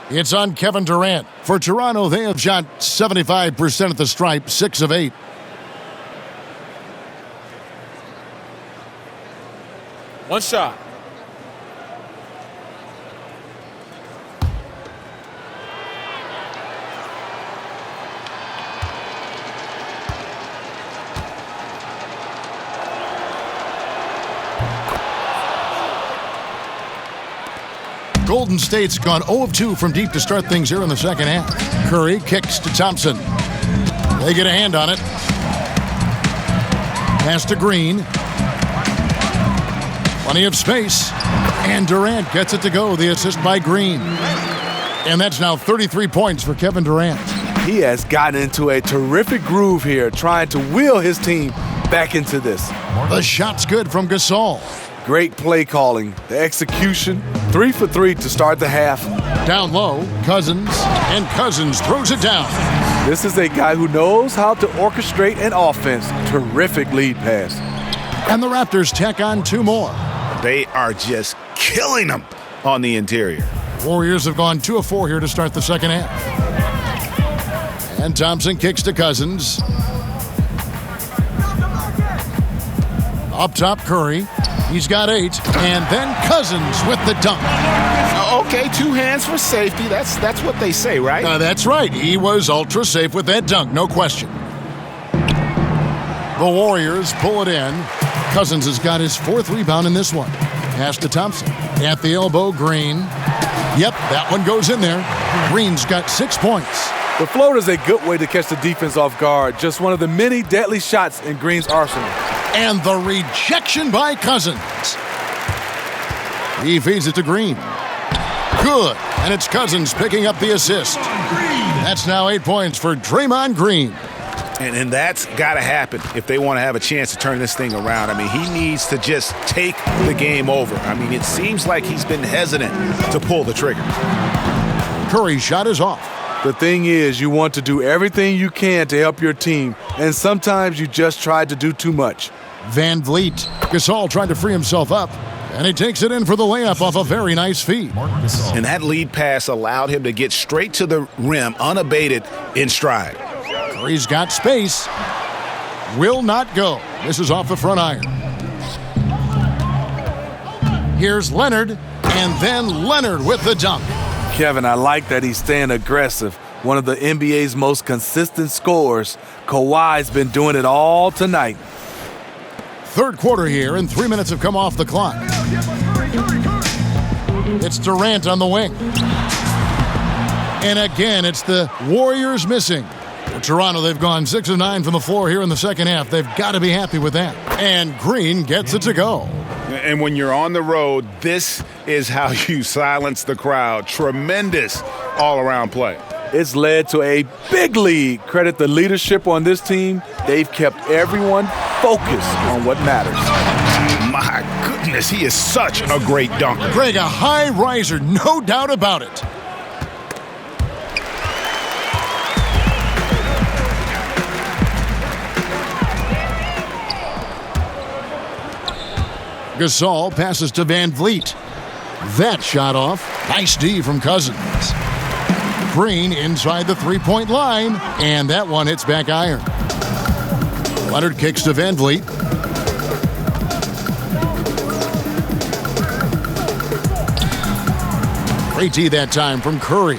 It's on Kevin Durant. For Toronto, they have shot 75% at the stripe, 6 of 8. One shot. Golden State's gone 0 of 2 from deep to start things here in the second half. Curry kicks to Thompson. They get a hand on it. Pass to Green. Plenty of space. And Durant gets it to go. The assist by Green. And that's now 33 points for Kevin Durant. He has gotten into a terrific groove here, trying to wheel his team back into this. The shot's good from Gasol. Great play calling. The execution, 3 for 3 to start the half. Down low, Cousins, and Cousins throws it down. This is a guy who knows how to orchestrate an offense. Terrific lead pass. And the Raptors tack on 2 more. They are just killing them on the interior. Warriors have gone 2 of 4 here to start the second half. And Thompson kicks to Cousins. Up top, Curry. He's got 8, and then Cousins with the dunk. Okay, 2 hands for safety. That's what they say, right? That's right. He was ultra safe with that dunk, no question. The Warriors pull it in. Cousins has got his 4th rebound in this one. Pass to Thompson. At the elbow, Green. Yep, that one goes in there. Green's got 6 points. The float is a good way to catch the defense off guard. Just one of the many deadly shots in Green's arsenal. And the rejection by Cousins. He feeds it to Green. Good. And it's Cousins picking up the assist. That's now 8 points for Draymond Green. And that's got to happen if they want to have a chance to turn this thing around. I mean, he needs to just take the game over. I mean, it seems like he's been hesitant to pull the trigger. Curry's shot is off. The thing is, you want to do everything you can to help your team, and sometimes you just try to do too much. Van Vliet. Gasol trying to free himself up, and he takes it in for the layup off a very nice feed. And that lead pass allowed him to get straight to the rim, unabated, in stride. Curry's got space. Will not go. This is off the front iron. Here's Leonard, and then Leonard with the dunk. Kevin, I like that he's staying aggressive. One of the NBA's most consistent scorers. Kawhi's been doing it all tonight. Third quarter here, and 3 minutes have come off the clock. It's Durant on the wing. And again, it's the Warriors missing. For Toronto, they've gone 6 of 9 from the floor here in the second half. They've got to be happy with that. And Green gets it to go. And when you're on the road, this is how you silence the crowd. Tremendous all-around play. It's led to a big lead. Credit the leadership on this team. They've kept everyone focused on what matters. My goodness, he is such a great dunker. Greg, a high riser, no doubt about it. Gasol passes to Van Vliet. That shot off. Nice D from Cousins. Green inside the three-point line, and that one hits back iron. Leonard kicks to Van Vliet. Great D that time from Curry.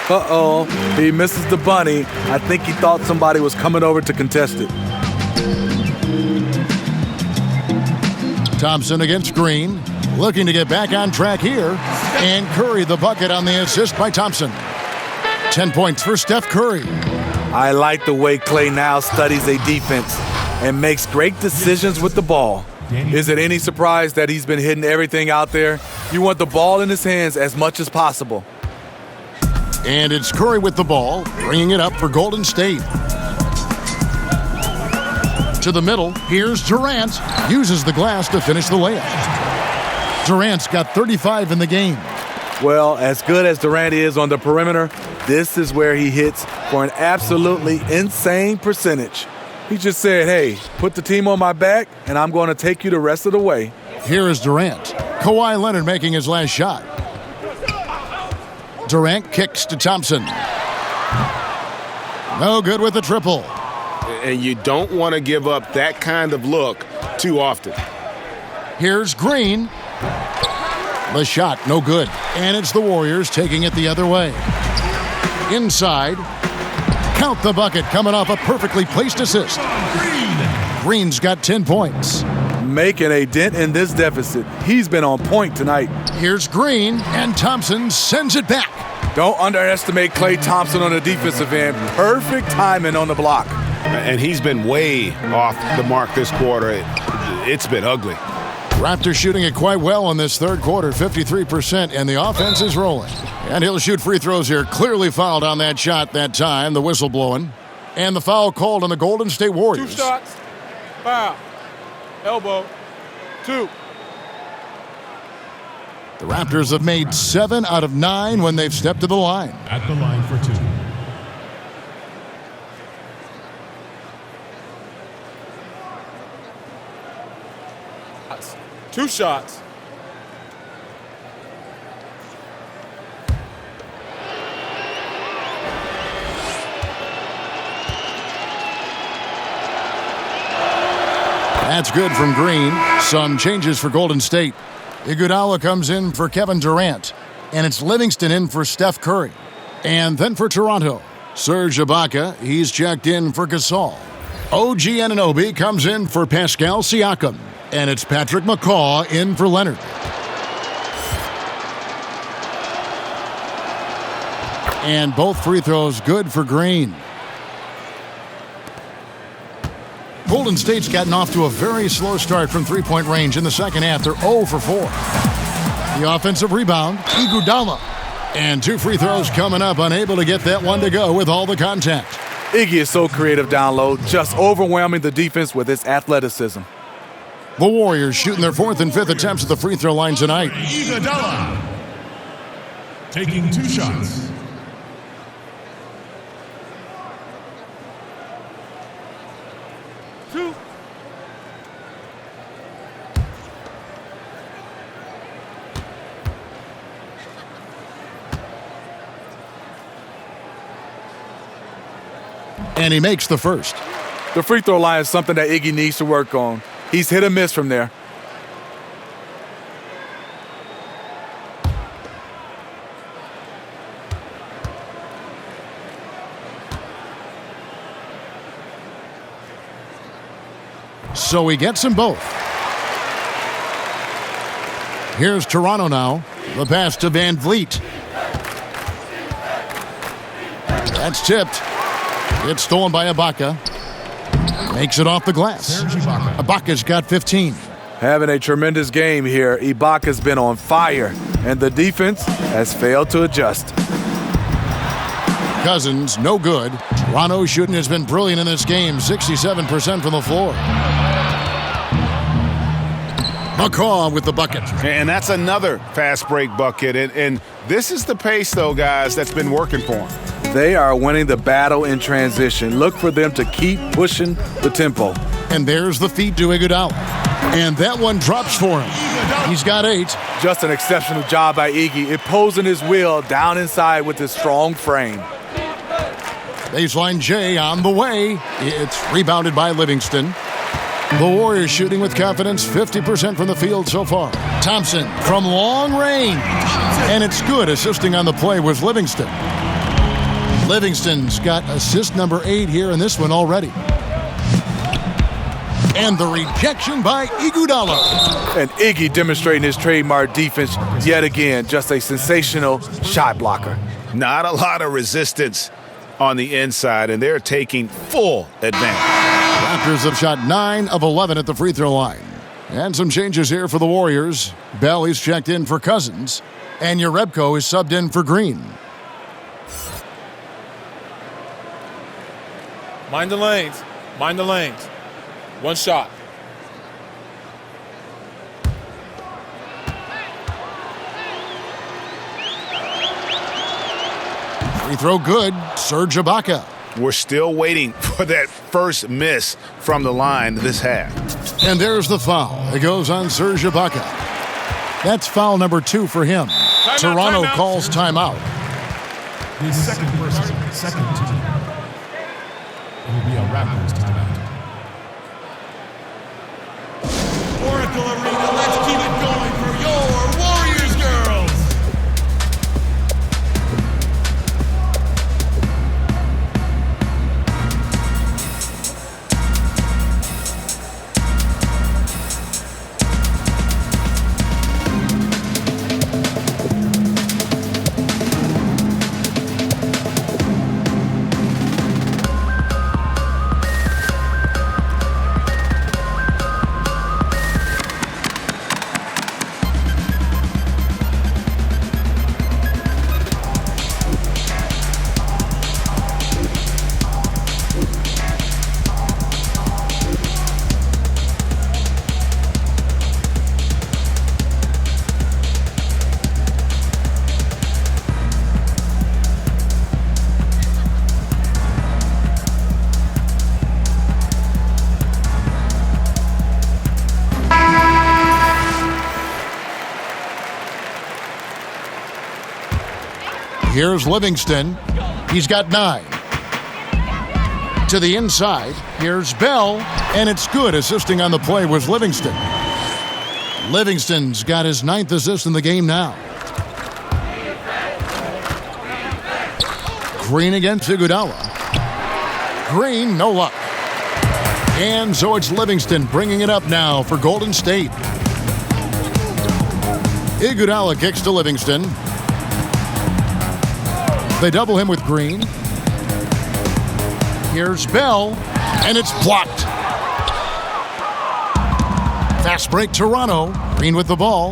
Uh-oh, he misses the bunny. I think he thought somebody was coming over to contest it. Thompson against Green, looking to get back on track here. And Curry the bucket on the assist by Thompson. 10 points for Steph Curry. I like the way Klay now studies a defense and makes great decisions with the ball. Is it any surprise that he's been hitting everything out there? You want the ball in his hands as much as possible. And it's Curry with the ball, bringing it up for Golden State. To the middle, here's Durant. Uses the glass to finish the layup. Durant's got 35 in the game. Well, as good as Durant is on the perimeter, this is where he hits for an absolutely insane percentage. He just said, hey, put the team on my back, and I'm going to take you the rest of the way. Here is Durant. Kawhi Leonard making his last shot. Durant kicks to Thompson. No good with the triple. And you don't want to give up that kind of look too often. Here's Green. The shot, no good. And it's the Warriors taking it the other way. Inside. Count the bucket coming off a perfectly placed assist. Green's got 10 points. Making a dent in this deficit. He's been on point tonight. Here's Green, and Thompson sends it back. Don't underestimate Klay Thompson on the defensive end. Perfect timing on the block. And he's been way off the mark this quarter. It's been ugly. Raptors shooting it quite well in this third quarter, 53%, and the offense is rolling. And he'll shoot free throws here. Clearly fouled on that shot that time, the whistle blowing. And the foul called on the Golden State Warriors. 2 shots. Foul. Elbow. 2. The Raptors have made 7 out of 9 when they've stepped to the line. At the line for 2. Two shots. That's good from Green. Some changes for Golden State. Iguodala comes in for Kevin Durant. And it's Livingston in for Steph Curry. And then for Toronto, Serge Ibaka, he's checked in for Gasol. OG Anunoby comes in for Pascal Siakam. And it's Patrick McCaw in for Leonard. And both free throws good for Green. Golden State's gotten off to a very slow start from three-point range in the second half. They're 0 for 4. The offensive rebound, Iguodala. And 2 free throws coming up, unable to get that one to go with all the contact. Iggy is so creative down low, just overwhelming the defense with his athleticism. The Warriors shooting their 4th and 5th attempts at the free throw line tonight. Iguodala taking 2 shots. And he makes the first. The free throw line is something that Iggy needs to work on. He's hit or miss from there. So he gets them both. Here's Toronto now. The pass to Van Vliet. That's tipped. It's stolen by Ibaka. Makes it off the glass. Ibaka's got 15. Having a tremendous game here. Ibaka's been on fire, and the defense has failed to adjust. Cousins, no good. Toronto shooting has been brilliant in this game, 67% from the floor. McCaw with the bucket. And that's another fast break bucket. And this is the pace, though, guys, that's been working for them. They are winning the battle in transition. Look for them to keep pushing the tempo. And there's the feed to Iguodala. And that one drops for him. He's got 8. Just an exceptional job by Iggy, imposing his will down inside with his strong frame. Baseline J on the way. It's rebounded by Livingston. The Warriors shooting with confidence, 50% from the field so far. Thompson from long range. And it's good, assisting on the play with Livingston. Livingston's got assist number 8 here in this one already. And the rejection by Iguodala. And Iggy demonstrating his trademark defense yet again. Just a sensational shot blocker. Not a lot of resistance on the inside, and they're taking full advantage. Raptors have shot 9 of 11 at the free throw line. And some changes here for the Warriors. Bell is checked in for Cousins, and Jerebko is subbed in for Green. Mind the lanes. Mind the lanes. One shot. Free throw good. Serge Ibaka. We're still waiting for that first miss from the line this half. And there's the foul. It goes on Serge Ibaka. That's foul number 2 for him. Toronto calls timeout. The second versus second team. It will be a Raptors timeout. Oracle Arena, let's keep it going for your Warriors girls. Here's Livingston. He's got 9. To the inside. Here's Bell. And it's good, assisting on the play with Livingston. Livingston's got his 9th assist in the game now. Green against Iguodala. Green, no luck. And so it's Livingston bringing it up now for Golden State. Iguodala kicks to Livingston. They double him with Green. Here's Bell, and it's blocked. Fast break, Toronto. Green with the ball.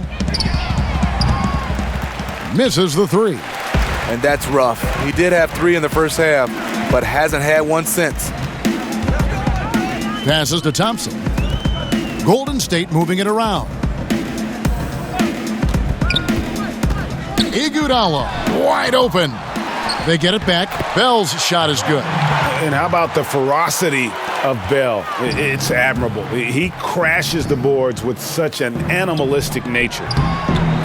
Misses the 3. And that's rough. He did have 3 in the first half, but hasn't had one since. Passes to Thompson. Golden State moving it around. Iguodala, wide open. They get it back. Bell's shot is good. And how about the ferocity of Bell? It's admirable. He crashes the boards with such an animalistic nature.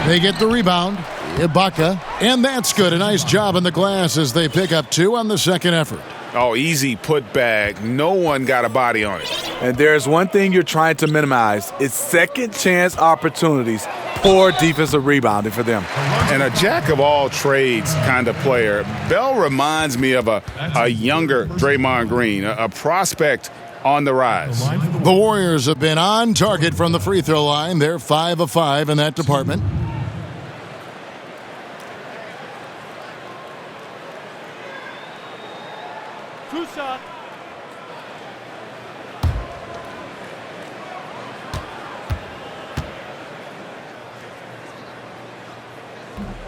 They get the rebound. Ibaka. And that's good. A nice job in the glass as they pick up 2 on the second effort. Oh, easy put back. No one got a body on it. And there's one thing you're trying to minimize. It's second chance opportunities. Poor defensive rebounding for them. And a jack of all trades kind of player. Bell reminds me of a younger Draymond Green, a prospect on the rise. The Warriors have been on target from the free throw line. They're 5 of 5 in that department. Two shots.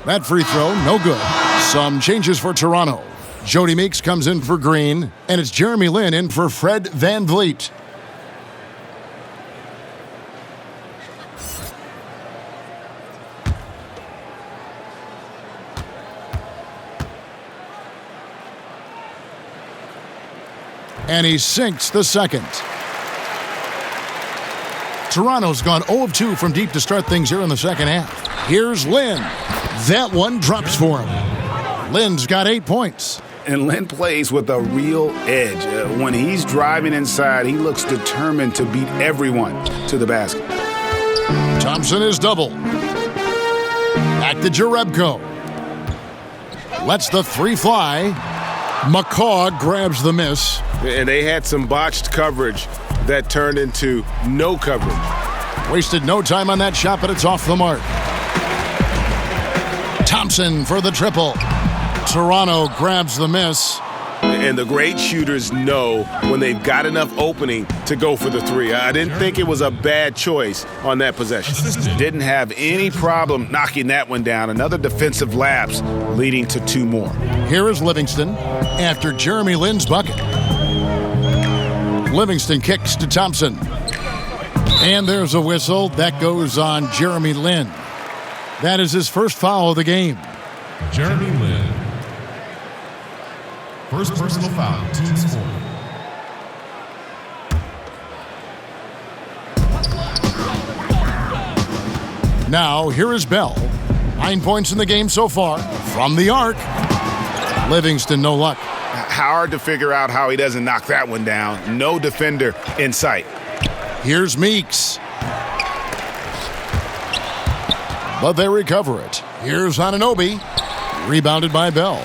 That free throw, no good. Some changes for Toronto. Jody Meeks comes in for Green, and it's Jeremy Lin in for Fred VanVleet. And he sinks the second. Toronto's gone 0 of 2 from deep to start things here in the second half. Here's Lin. That one drops for him. Lin's got 8 points. And Lynn plays with a real edge. When he's driving inside, he looks determined to beat everyone to the basket. Thompson is double. Back to Jerebko. Lets the three fly. McCaw grabs the miss. And they had some botched coverage that turned into no coverage. Wasted no time on that shot, but it's off the mark. Thompson for the triple. Toronto grabs the miss. And the great shooters know when they've got enough opening to go for the three. I didn't think it was a bad choice on that possession. Didn't have any problem knocking that one down. Another defensive lapse leading to two more. Here is Livingston after Jeremy Lin's bucket. Livingston kicks to Thompson. And there's a whistle. That goes on Jeremy Lin. That is his first foul of the game. Jeremy Lin. First personal foul, team score. Now, here is Bell. 9 points in the game so far. From the arc. Livingston, no luck. Hard to figure out how he doesn't knock that one down. No defender in sight. Here's Meeks. But they recover it. Here's Anunoby. Rebounded by Bell.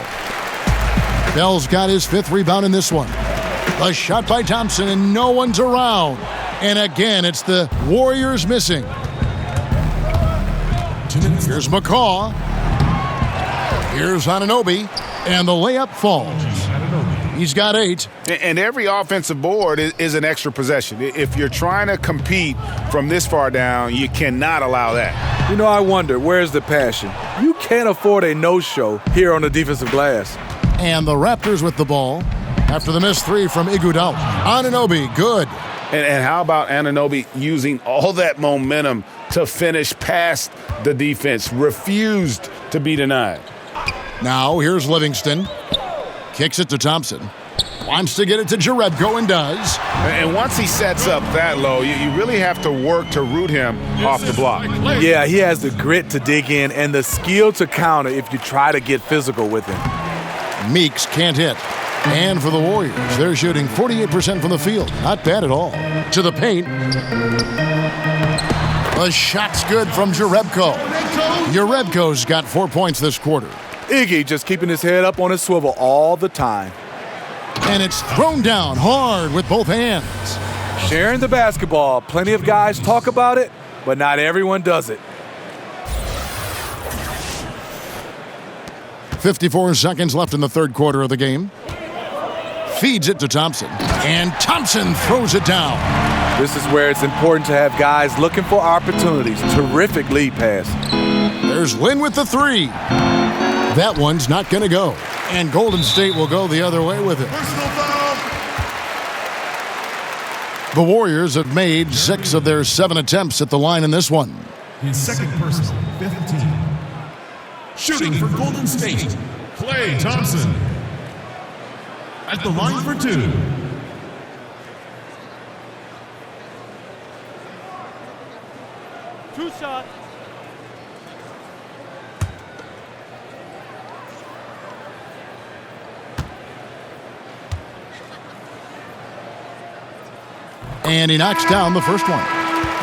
Bell's got his fifth rebound in this one. A shot by Thompson, and no one's around. And again, it's the Warriors missing. Here's McCaw. Here's Anunoby. And the layup falls. He's got 8. And every offensive board is an extra possession. If you're trying to compete from this far down, you cannot allow that. You know, I wonder, where's the passion? You can't afford a no-show here on the defensive glass. And the Raptors with the ball after the missed three from Iguodala. Anunoby, good. And how about Anunoby using all that momentum to finish past the defense? Refused to be denied. Now here's Livingston. Kicks it to Thompson. Wants to get it to Jerebko and does. And once he sets up that low, you really have to work to root him off the block. Yeah, he has the grit to dig in and the skill to counter if you try to get physical with him. Meeks can't hit. And for the Warriors, they're shooting 48% from the field. Not bad at all. To the paint. The shot's good from Jerebko. Jerebko's got 4 points this quarter. Iggy just keeping his head up on his swivel all the time. And it's thrown down hard with both hands. Sharing the basketball. Plenty of guys talk about it, but not everyone does it. 54 seconds left in the third quarter of the game. Feeds it to Thompson. And Thompson throws it down. This is where it's important to have guys looking for opportunities. Terrific lead pass. There's Lin with the three. That one's not going to go. And Golden State will go the other way with it. The Warriors have made 6 of their 7 attempts at the line in this one. His second personal, 5th team. Shooting for Golden State, Klay Thompson. At the line for 2. Two shots. And he knocks down the first one.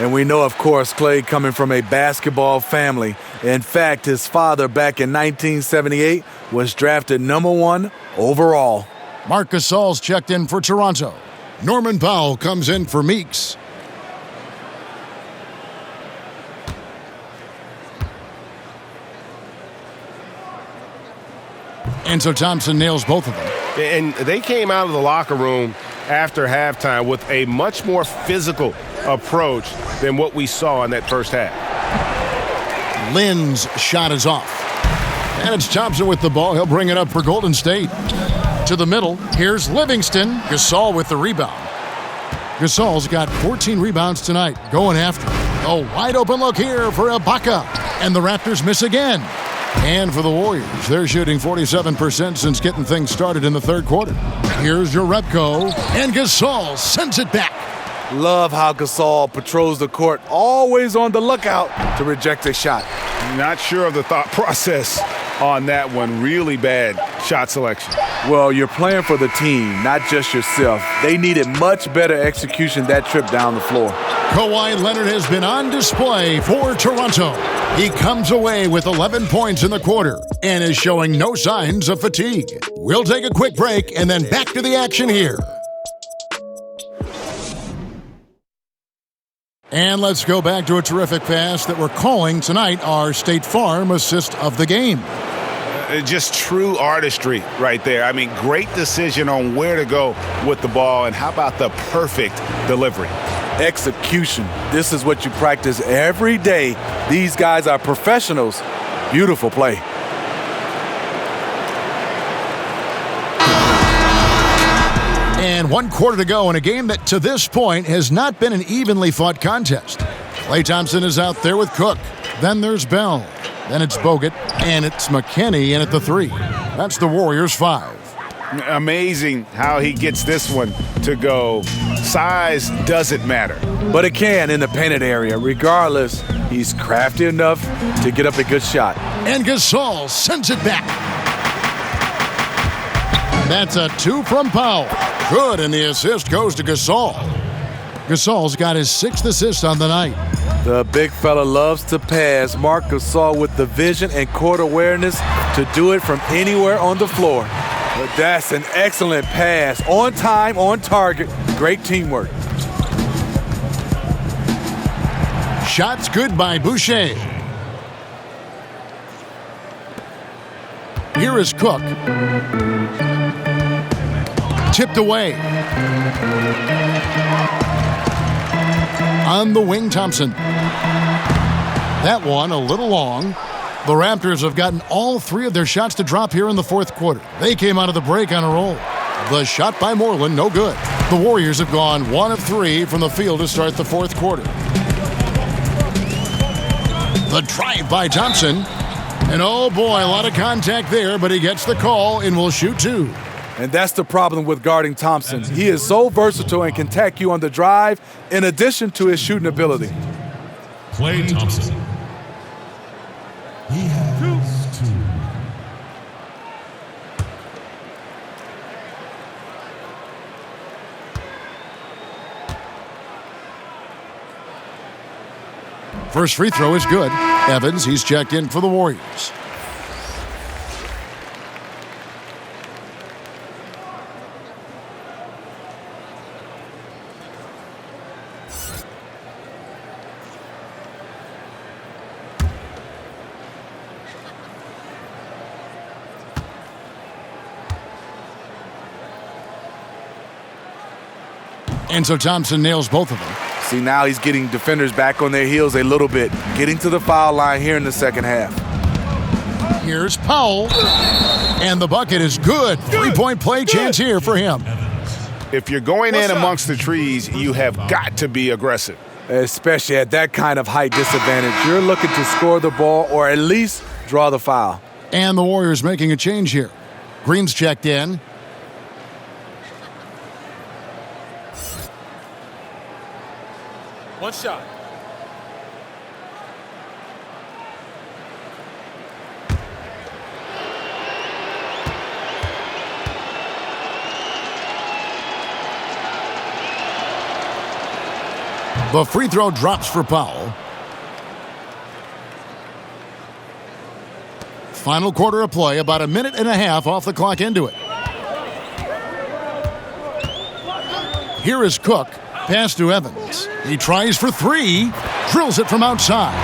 And we know, of course, Klay coming from a basketball family. In fact, his father back in 1978 was drafted #1 overall. Marc Gasol's checked in for Toronto. Norman Powell comes in for Meeks. And so Thompson nails both of them. And they came out of the locker room after halftime with a much more physical approach than what we saw in that first half. Lin's shot is off. And it's Thompson with the ball. He'll bring it up for Golden State. To the middle, here's Livingston. Gasol with the rebound. Gasol's got 14 rebounds tonight, going after it. A wide open look here for Ibaka. And the Raptors miss again. And for the Warriors, they're shooting 47% since getting things started in the third quarter. Here's Jerebko, and Gasol sends it back. Love how Gasol patrols the court, always on the lookout to reject a shot. Not sure of the thought process on that one. Really bad shot selection? Well, you're playing for the team, not just yourself. They needed much better execution that trip down the floor. Kawhi Leonard has been on display for Toronto. He comes away with 11 points in the quarter and is showing no signs of fatigue. We'll take a quick break and then back to the action here. And let's go back to a terrific pass that we're calling tonight our State Farm assist of the game. Just true artistry right there. I mean, great decision on where to go with the ball, and how about the perfect delivery? Execution. This is what you practice every day. These guys are professionals. Beautiful play. And 1 quarter to go in a game that to this point has not been an evenly fought contest. Klay Thompson is out there with Cook. Then there's Bell. Then it's Bogut. And it's McKinney in at the 3. That's the Warriors' 5. Amazing how he gets this one to go. Size doesn't matter. But it can in the painted area. Regardless, he's crafty enough to get up a good shot. And Gasol sends it back. That's a 2 from Powell. Good, and the assist goes to Gasol. Gasol's got his 6th assist on the night. The big fella loves to pass. Marc Gasol with the vision and court awareness to do it from anywhere on the floor. But that's an excellent pass. On time, on target. Great teamwork. Shots good by Boucher. Here is Cook. Tipped away. On the wing, Thompson. That one a little long. The Raptors have gotten all 3 of their shots to drop here in the 4th quarter. They came out of the break on a roll. The shot by Moreland, no good. The Warriors have gone 1 of 3 from the field to start the 4th quarter. The drive by Thompson. And oh boy, a lot of contact there, but he gets the call and will shoot 2. And that's the problem with guarding Thompson. He is so versatile and can attack you on the drive in addition to his shooting ability. Klay Thompson. He has 2. First free throw is good. Evans, he's checked in for the Warriors. And so Thompson nails both of them. See, now he's getting defenders back on their heels a little bit, getting to the foul line here in the second half. Here's Powell. And the bucket is good. 3-point play chance here for him. If you're going in amongst the trees, you have got to be aggressive. Especially at that kind of height disadvantage. You're looking to score the ball or at least draw the foul. And the Warriors making a change here. Green's checked in. One shot. The free throw drops for Powell. Final quarter of play, about 1.5 minutes off the clock into it. Here is Cook. Pass to Evans. He tries for 3. Drills it from outside.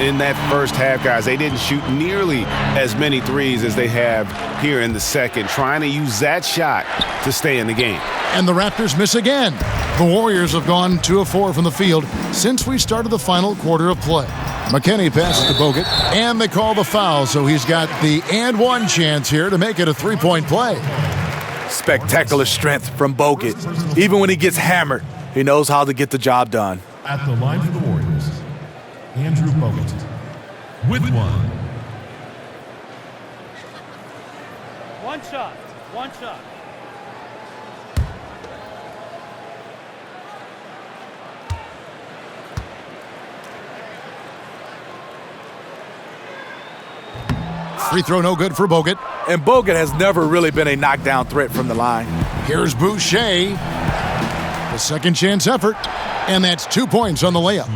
In that first half, guys, they didn't shoot nearly as many threes as they have here in the second, trying to use that shot to stay in the game. And the Raptors miss again. The Warriors have gone 2 of 4 from the field since we started the final quarter of play. McKinney passes to Bogut, and they call the foul, so he's got the and 1 chance here to make it a 3-point play. Spectacular strength from Bogut. Even when he gets hammered, he knows how to get the job done. At the line for the Warriors, Andrew Bogut with 1. One shot. One shot. Free throw no good for Bogut. And Bogut has never really been a knockdown threat from the line. Here's Boucher. The second chance effort. And that's 2 points on the layup.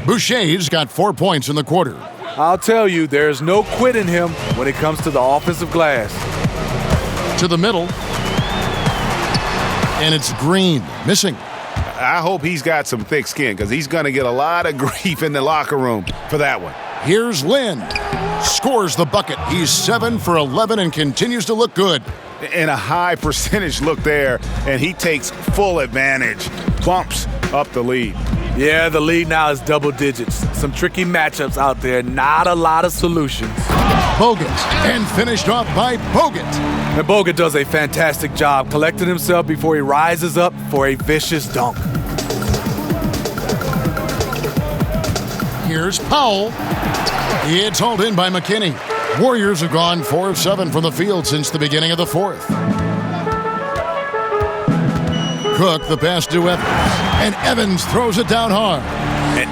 Boucher's got 4 points in the quarter. I'll tell you, there's no quit in him when it comes to the offensive glass. To the middle. And it's Green, missing. I hope he's got some thick skin because he's going to get a lot of grief in the locker room for that one. Here's Lynn. Scores the bucket. He's 7 for 11 and continues to look good. And a high percentage look there, and he takes full advantage. Bumps up the lead. Yeah, the lead now is double digits. Some tricky matchups out there. Not a lot of solutions. Bogut, and finished off by Bogut. And Bogut does a fantastic job collecting himself before he rises up for a vicious dunk. Here's Powell. It's hauled in by McKinney. Warriors have gone 4 of 7 from the field since the beginning of the fourth. Cook, the pass to Evans. And Evans throws it down hard.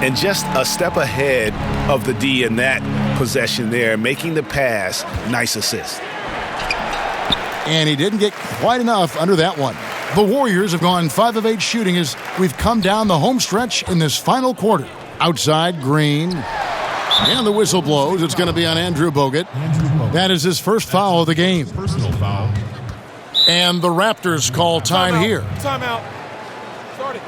And just a step ahead of the D in that possession there, making the pass. Nice assist. And he didn't get quite enough under that one. The Warriors have gone 5 of 8 shooting as we've come down the home stretch in this final quarter. Outside, Green. And the whistle blows. It's going to be on Andrew Bogut. That is his first foul of the game. Personal foul. And the Raptors call time here. Timeout. Starting.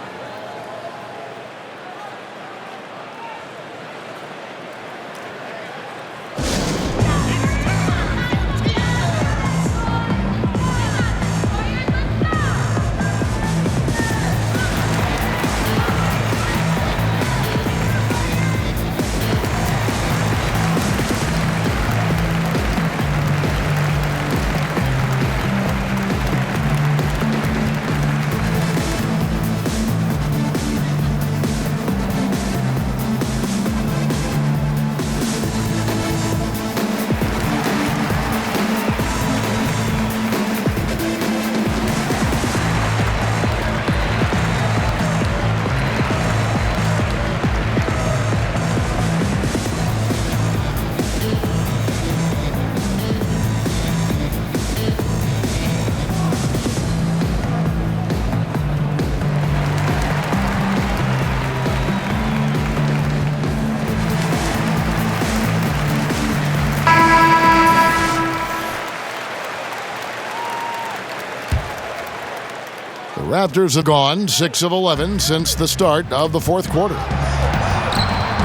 Raptors have gone 6 of 11 since the start of the fourth quarter.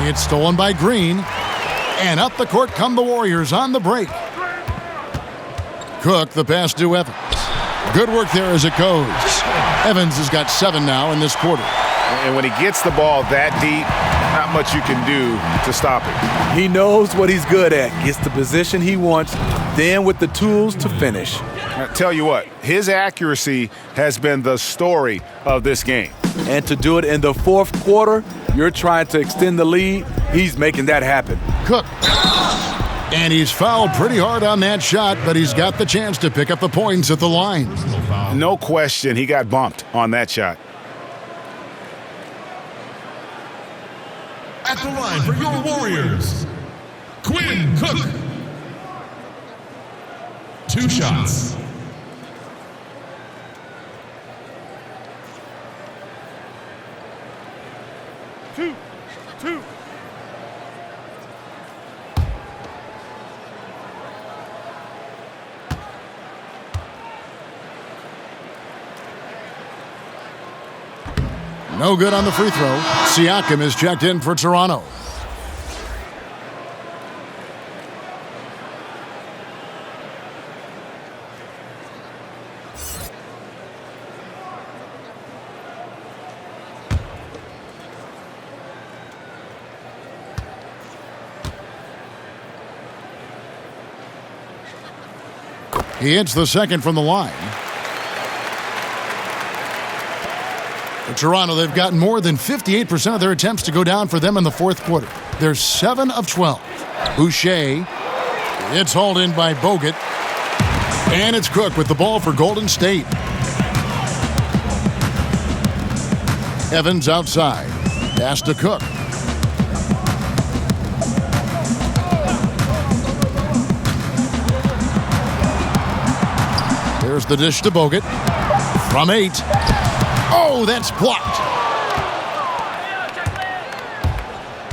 It's stolen by Green. And up the court come the Warriors on the break. Cook, the pass to Evans. Good work there as it goes. Evans has got 7 now in this quarter. And when he gets the ball that deep, not much you can do to stop it. He knows what he's good at. Gets the position he wants, then with the tools to finish. I tell you what, his accuracy has been the story of this game. And to do it in the fourth quarter, you're trying to extend the lead. He's making that happen. Cook. And he's fouled pretty hard on that shot, but he's got the chance to pick up the points at the line. No question, he got bumped on that shot. At the line for your Warriors, Quinn Cook. 2 shots. Two. No good on the free throw. Siakam is checked in for Toronto. He hits the second from the line. For Toronto, they've gotten more than 58% of their attempts to go down for them in the fourth quarter. They're 7 of 12. Boucher. It's hauled in by Bogut. And it's Cook with the ball for Golden State. Evans outside. Pass to Cook. There's the dish to Bogut. From 8. Oh, that's blocked.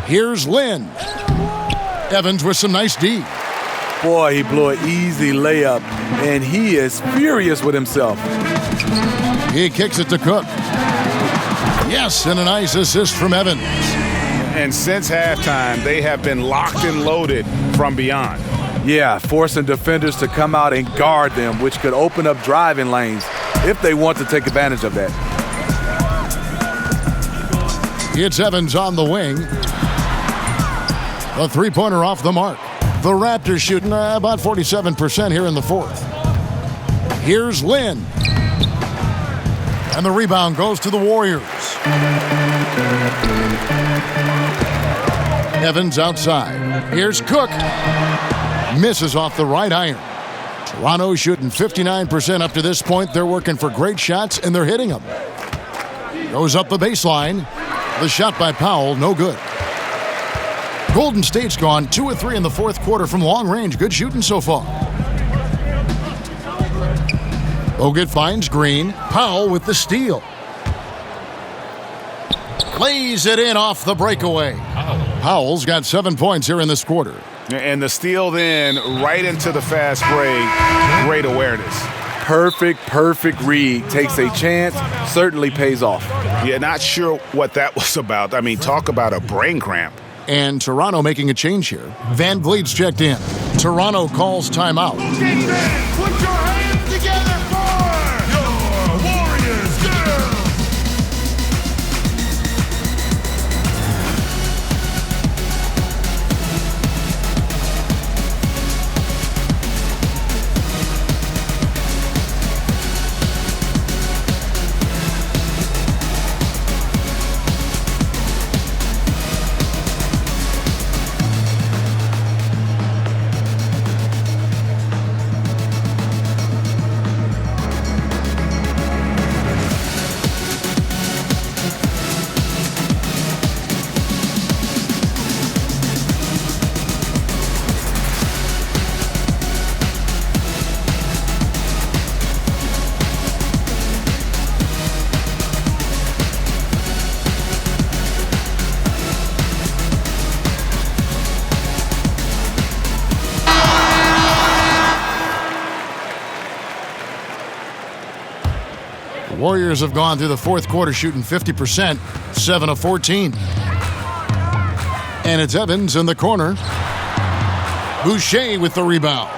Here's Lynn. Evans with some nice D. Boy, he blew an easy layup, and he is furious with himself. He kicks it to Cook. Yes, and a nice assist from Evans. And since halftime, they have been locked and loaded from beyond. Yeah, forcing defenders to come out and guard them, which could open up driving lanes if they want to take advantage of that. It's Evans on the wing. A three-pointer off the mark. The Raptors shooting about 47% here in the fourth. Here's Lynn. And the rebound goes to the Warriors. Evans outside. Here's Cook. Misses off the right iron. Toronto shooting 59% up to this point. They're working for great shots, and they're hitting them. Goes up the baseline. The shot by Powell, no good. Golden State's gone 2 of 3 in the fourth quarter from long range. Good shooting so far. Bogut finds Green. Powell with the steal. Lays it in off the breakaway. Powell's got 7 points here in this quarter. And the steal then right into the fast break. Great awareness. Perfect read. Takes a chance, certainly pays off. Yeah, not sure what that was about. I mean, talk about a brain cramp. And Toronto making a change here. Van Vliet's checked in. Toronto calls timeout. Put your hands together for your Warriors girls. Warriors have gone through the fourth quarter shooting 50%, 7 of 14. And it's Evans in the corner. Boucher with the rebound.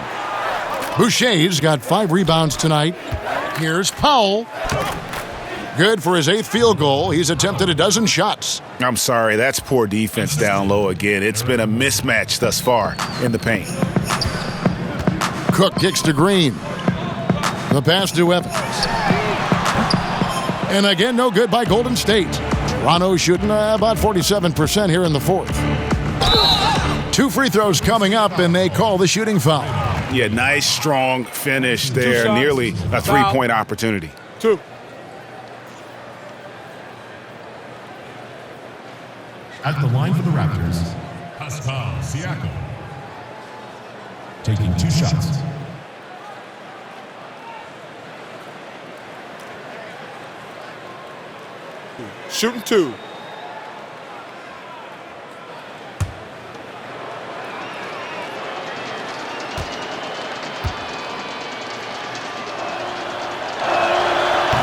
Boucher's got 5 rebounds tonight. Here's Powell. Good for his 8th field goal. He's attempted a dozen shots. I'm sorry, that's poor defense down low again. It's been a mismatch thus far in the paint. Cook kicks to Green. The pass to Evans. And again, no good by Golden State. Toronto shooting about 47% here in the fourth. 2 free throws coming up, and they call the shooting foul. Yeah, nice, strong finish there. Nearly a 3-point opportunity. 2. At the line for the Raptors, Pascal Siakam. Taking 2 shots. Shooting 2.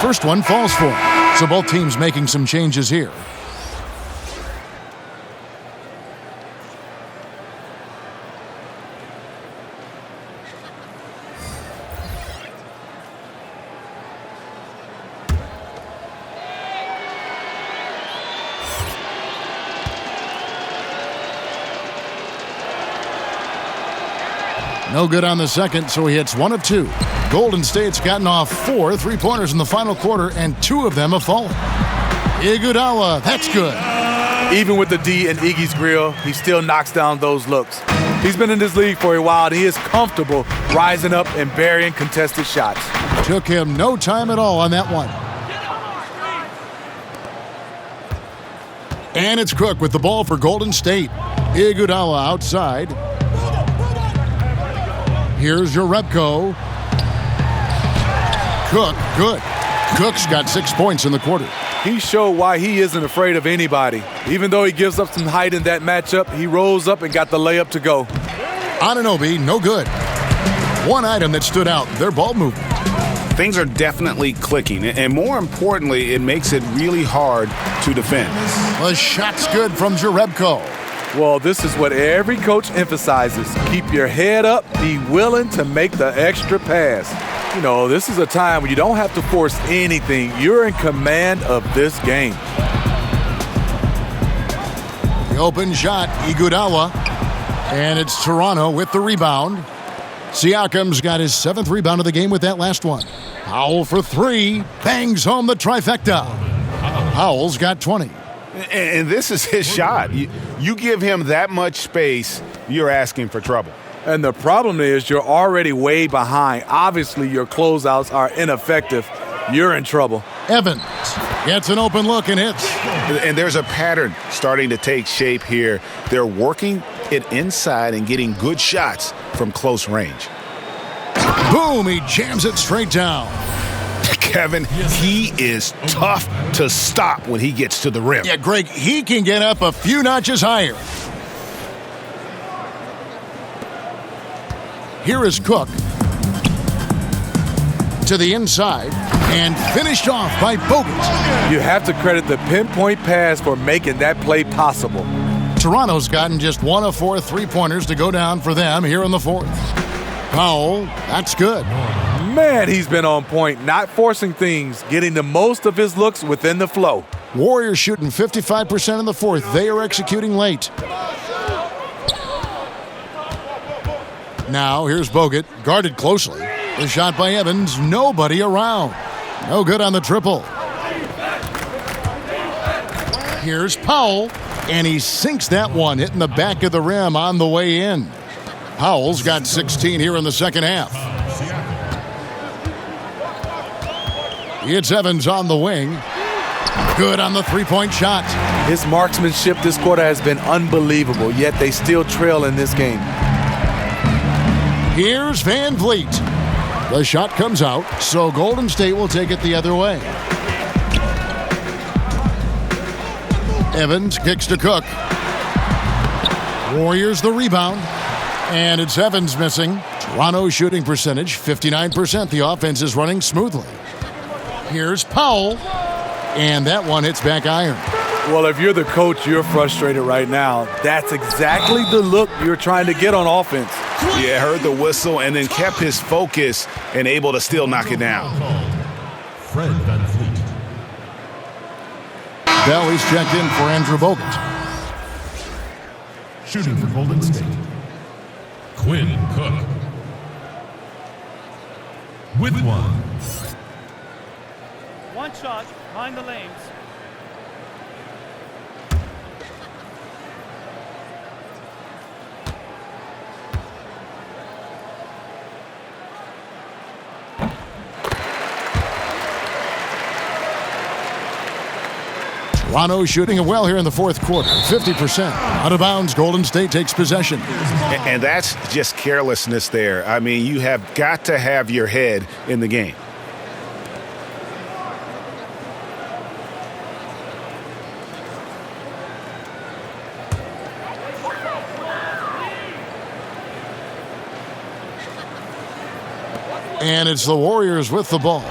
First one falls for him. So both teams making some changes here. No good on the second, so he hits 1 of 2. Golden State's gotten off 4 3-pointers in the final quarter, and 2 of them have fallen. Iguodala, that's good. Even with the D in Iggy's grill, he still knocks down those looks. He's been in this league for a while, and he is comfortable rising up and burying contested shots. Took him no time at all on that one. And it's Cook with the ball for Golden State. Iguodala outside. Here's Jerebko. Cook, good. Cook's got 6 points in the quarter. He showed why he isn't afraid of anybody. Even though he gives up some height in that matchup, he rose up and got the layup to go. Anunoby, no good. One item that stood out, their ball movement. Things are definitely clicking, and more importantly, it makes it really hard to defend. The shot's good from Jerebko. Well, this is what every coach emphasizes. Keep your head up, be willing to make the extra pass. You know, this is a time when you don't have to force anything. You're in command of this game. The open shot, Iguodala. And it's Toronto with the rebound. Siakam's got his 7th rebound of the game with that last one. Powell for 3. Bangs home the trifecta. Powell's got 20. And this is his shot. You give him that much space, you're asking for trouble. And the problem is you're already way behind. Obviously, your closeouts are ineffective. You're in trouble. Evans gets an open look and hits. And there's a pattern starting to take shape here. They're working it inside and getting good shots from close range. Boom, he jams it straight down. Kevin, he is tough to stop when he gets to the rim. Yeah, Greg, he can get up a few notches higher. Here is Cook to the inside and finished off by Bogut. You have to credit the pinpoint pass for making that play possible. Toronto's gotten just 1 of 4 3-pointers to go down for them here in the 4th. Powell, that's good. Man, he's been on point, not forcing things, getting the most of his looks within the flow. Warriors shooting 55% in the 4th. They are executing late. Now, here's Bogut, guarded closely. The shot by Evans, nobody around. No good on the triple. Here's Powell, and he sinks that one, hitting the back of the rim on the way in. Powell's got 16 here in the second half. It's Evans on the wing. Good on the 3-point shot. His marksmanship this quarter has been unbelievable, yet they still trail in this game. Here's Van Vliet. The shot comes out, so Golden State will take it the other way. Evans kicks to Cook. Warriors the rebound. And it's Evans missing. Toronto shooting percentage, 59%. The offense is running smoothly. Here's Powell. And that one hits back iron. Well, if you're the coach, you're frustrated right now. That's exactly the look you're trying to get on offense. Yeah, heard the whistle and then kept his focus and able to still knock it down. Fred Van Fleet. Belly's checked in for Andrew Bogut. Shooting for Golden State. Quinn Cook. With 1. One shot, mind the lanes. Toronto shooting it well here in the 4th quarter, 50%. Out of bounds, Golden State takes possession. And that's just carelessness there. I mean, you have got to have your head in the game. And it's the Warriors with the ball.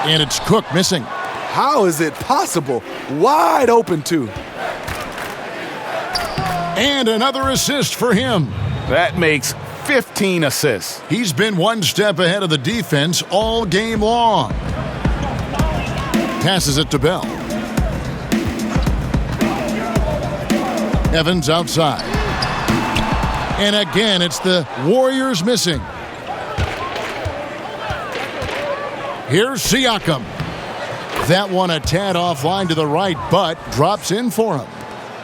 And it's Cook missing. How is it possible? Wide open, too. And another assist for him. That makes 15 assists. He's been one step ahead of the defense all game long. Passes it to Bell. Evans outside. And again, it's the Warriors missing. Here's Siakam. That one a tad offline to the right, but drops in for him.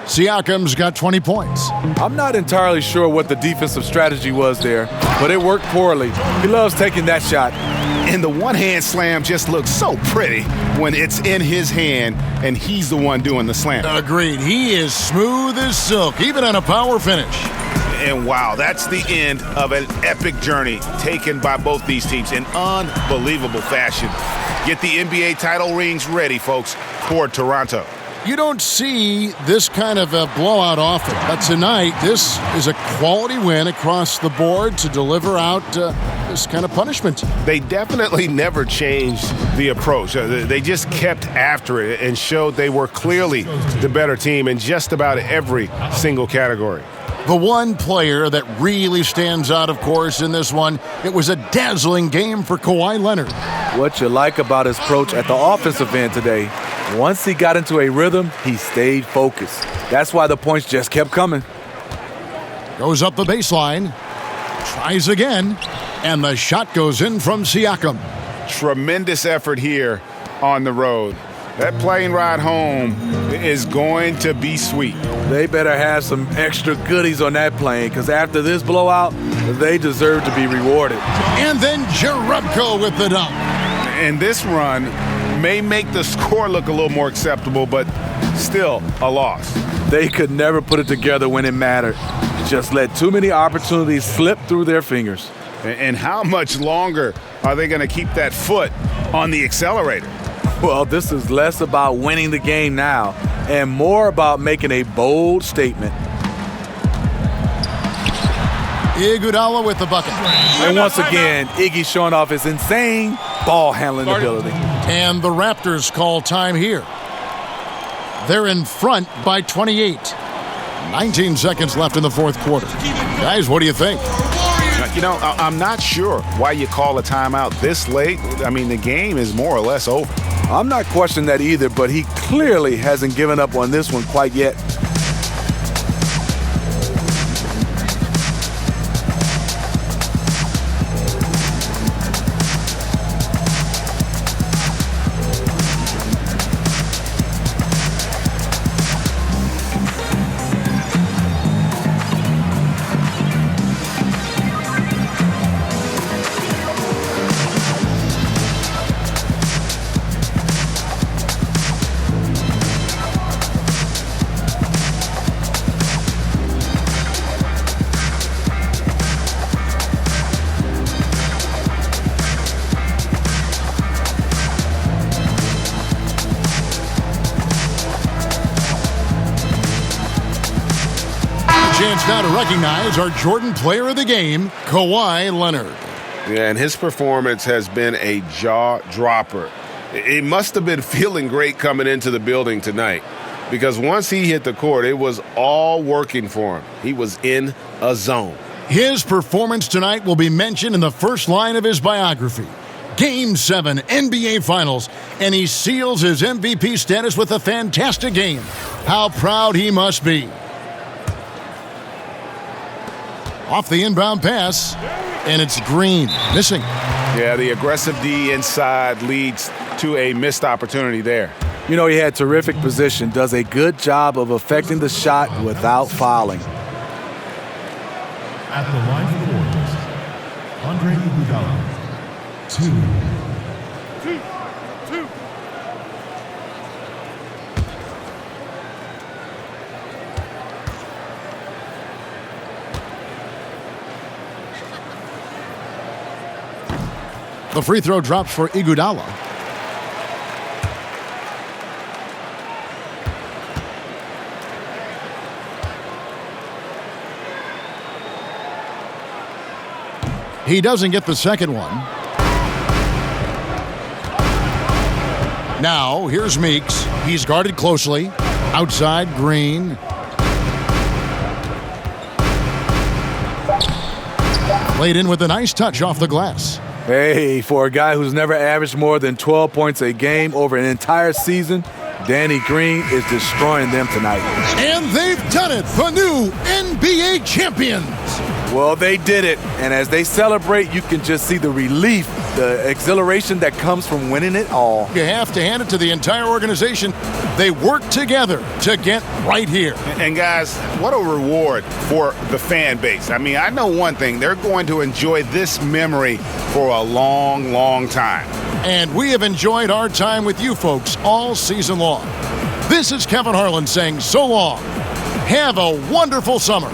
Siakam's got 20 points. I'm not entirely sure what the defensive strategy was there, but it worked poorly. He loves taking that shot. And the one-hand slam just looks so pretty when it's in his hand and he's the one doing the slam. Agreed. He is smooth as silk, even on a power finish. And wow, that's the end of an epic journey taken by both these teams in unbelievable fashion. Get the NBA title rings ready, folks, for Toronto. You don't see this kind of a blowout often, but tonight this is a quality win across the board to deliver out this kind of punishment. They definitely never changed the approach. They just kept after it and showed they were clearly the better team in just about every single category. The one player that really stands out, of course, in this one, it was a dazzling game for Kawhi Leonard. What you like about his approach at the offensive end today, once he got into a rhythm, he stayed focused. That's why the points just kept coming. Goes up the baseline, tries again, and the shot goes in from Siakam. Tremendous effort here on the road. That plane ride home is going to be sweet. They better have some extra goodies on that plane, because after this blowout, they deserve to be rewarded. And then Jerebko with the dunk. And this run may make the score look a little more acceptable, but still a loss. They could never put it together when it mattered. Just let too many opportunities slip through their fingers. And how much longer are they going to keep that foot on the accelerator? Well, this is less about winning the game now and more about making a bold statement. Iguodala with the bucket. And once again, Iggy showing off his insane ball handling ability. And the Raptors call time here. They're in front by 28. 19 seconds left in the fourth quarter. Guys, what do you think? You know, I'm not sure why you call a timeout this late. I mean, the game is more or less over. I'm not questioning that either, but he clearly hasn't given up on this one quite yet. Chance now to recognize our Jordan Player of the Game, Kawhi Leonard. Yeah, and his performance has been a jaw-dropper. He must have been feeling great coming into the building tonight, because once he hit the court, it was all working for him. He was in a zone. His performance tonight will be mentioned in the first line of his biography. Game 7, NBA Finals, and he seals his MVP status with a fantastic game. How proud he must be. Off the inbound pass, and it's Green, missing. Yeah, the aggressive D inside leads to a missed opportunity there. You know, he had terrific position, does a good job of affecting the shot without fouling. At the line for the Warriors, Andre Iguodala, 2. The free throw drops for Iguodala. He doesn't get the second one. Now, here's Meeks. He's guarded closely. Outside, Green. Played in with a nice touch off the glass. Hey, for a guy who's never averaged more than 12 points a game over an entire season, Danny Green is destroying them tonight. And they've done it, the new NBA champions. Well, they did it, and as they celebrate, you can just see the relief, the exhilaration that comes from winning it all. You have to hand it to the entire organization. They work together to get right here. And guys, what a reward for the fan base. I mean, I know one thing. They're going to enjoy this memory for a long, long time. And we have enjoyed our time with you folks all season long. This is Kevin Harlan saying so long. Have a wonderful summer.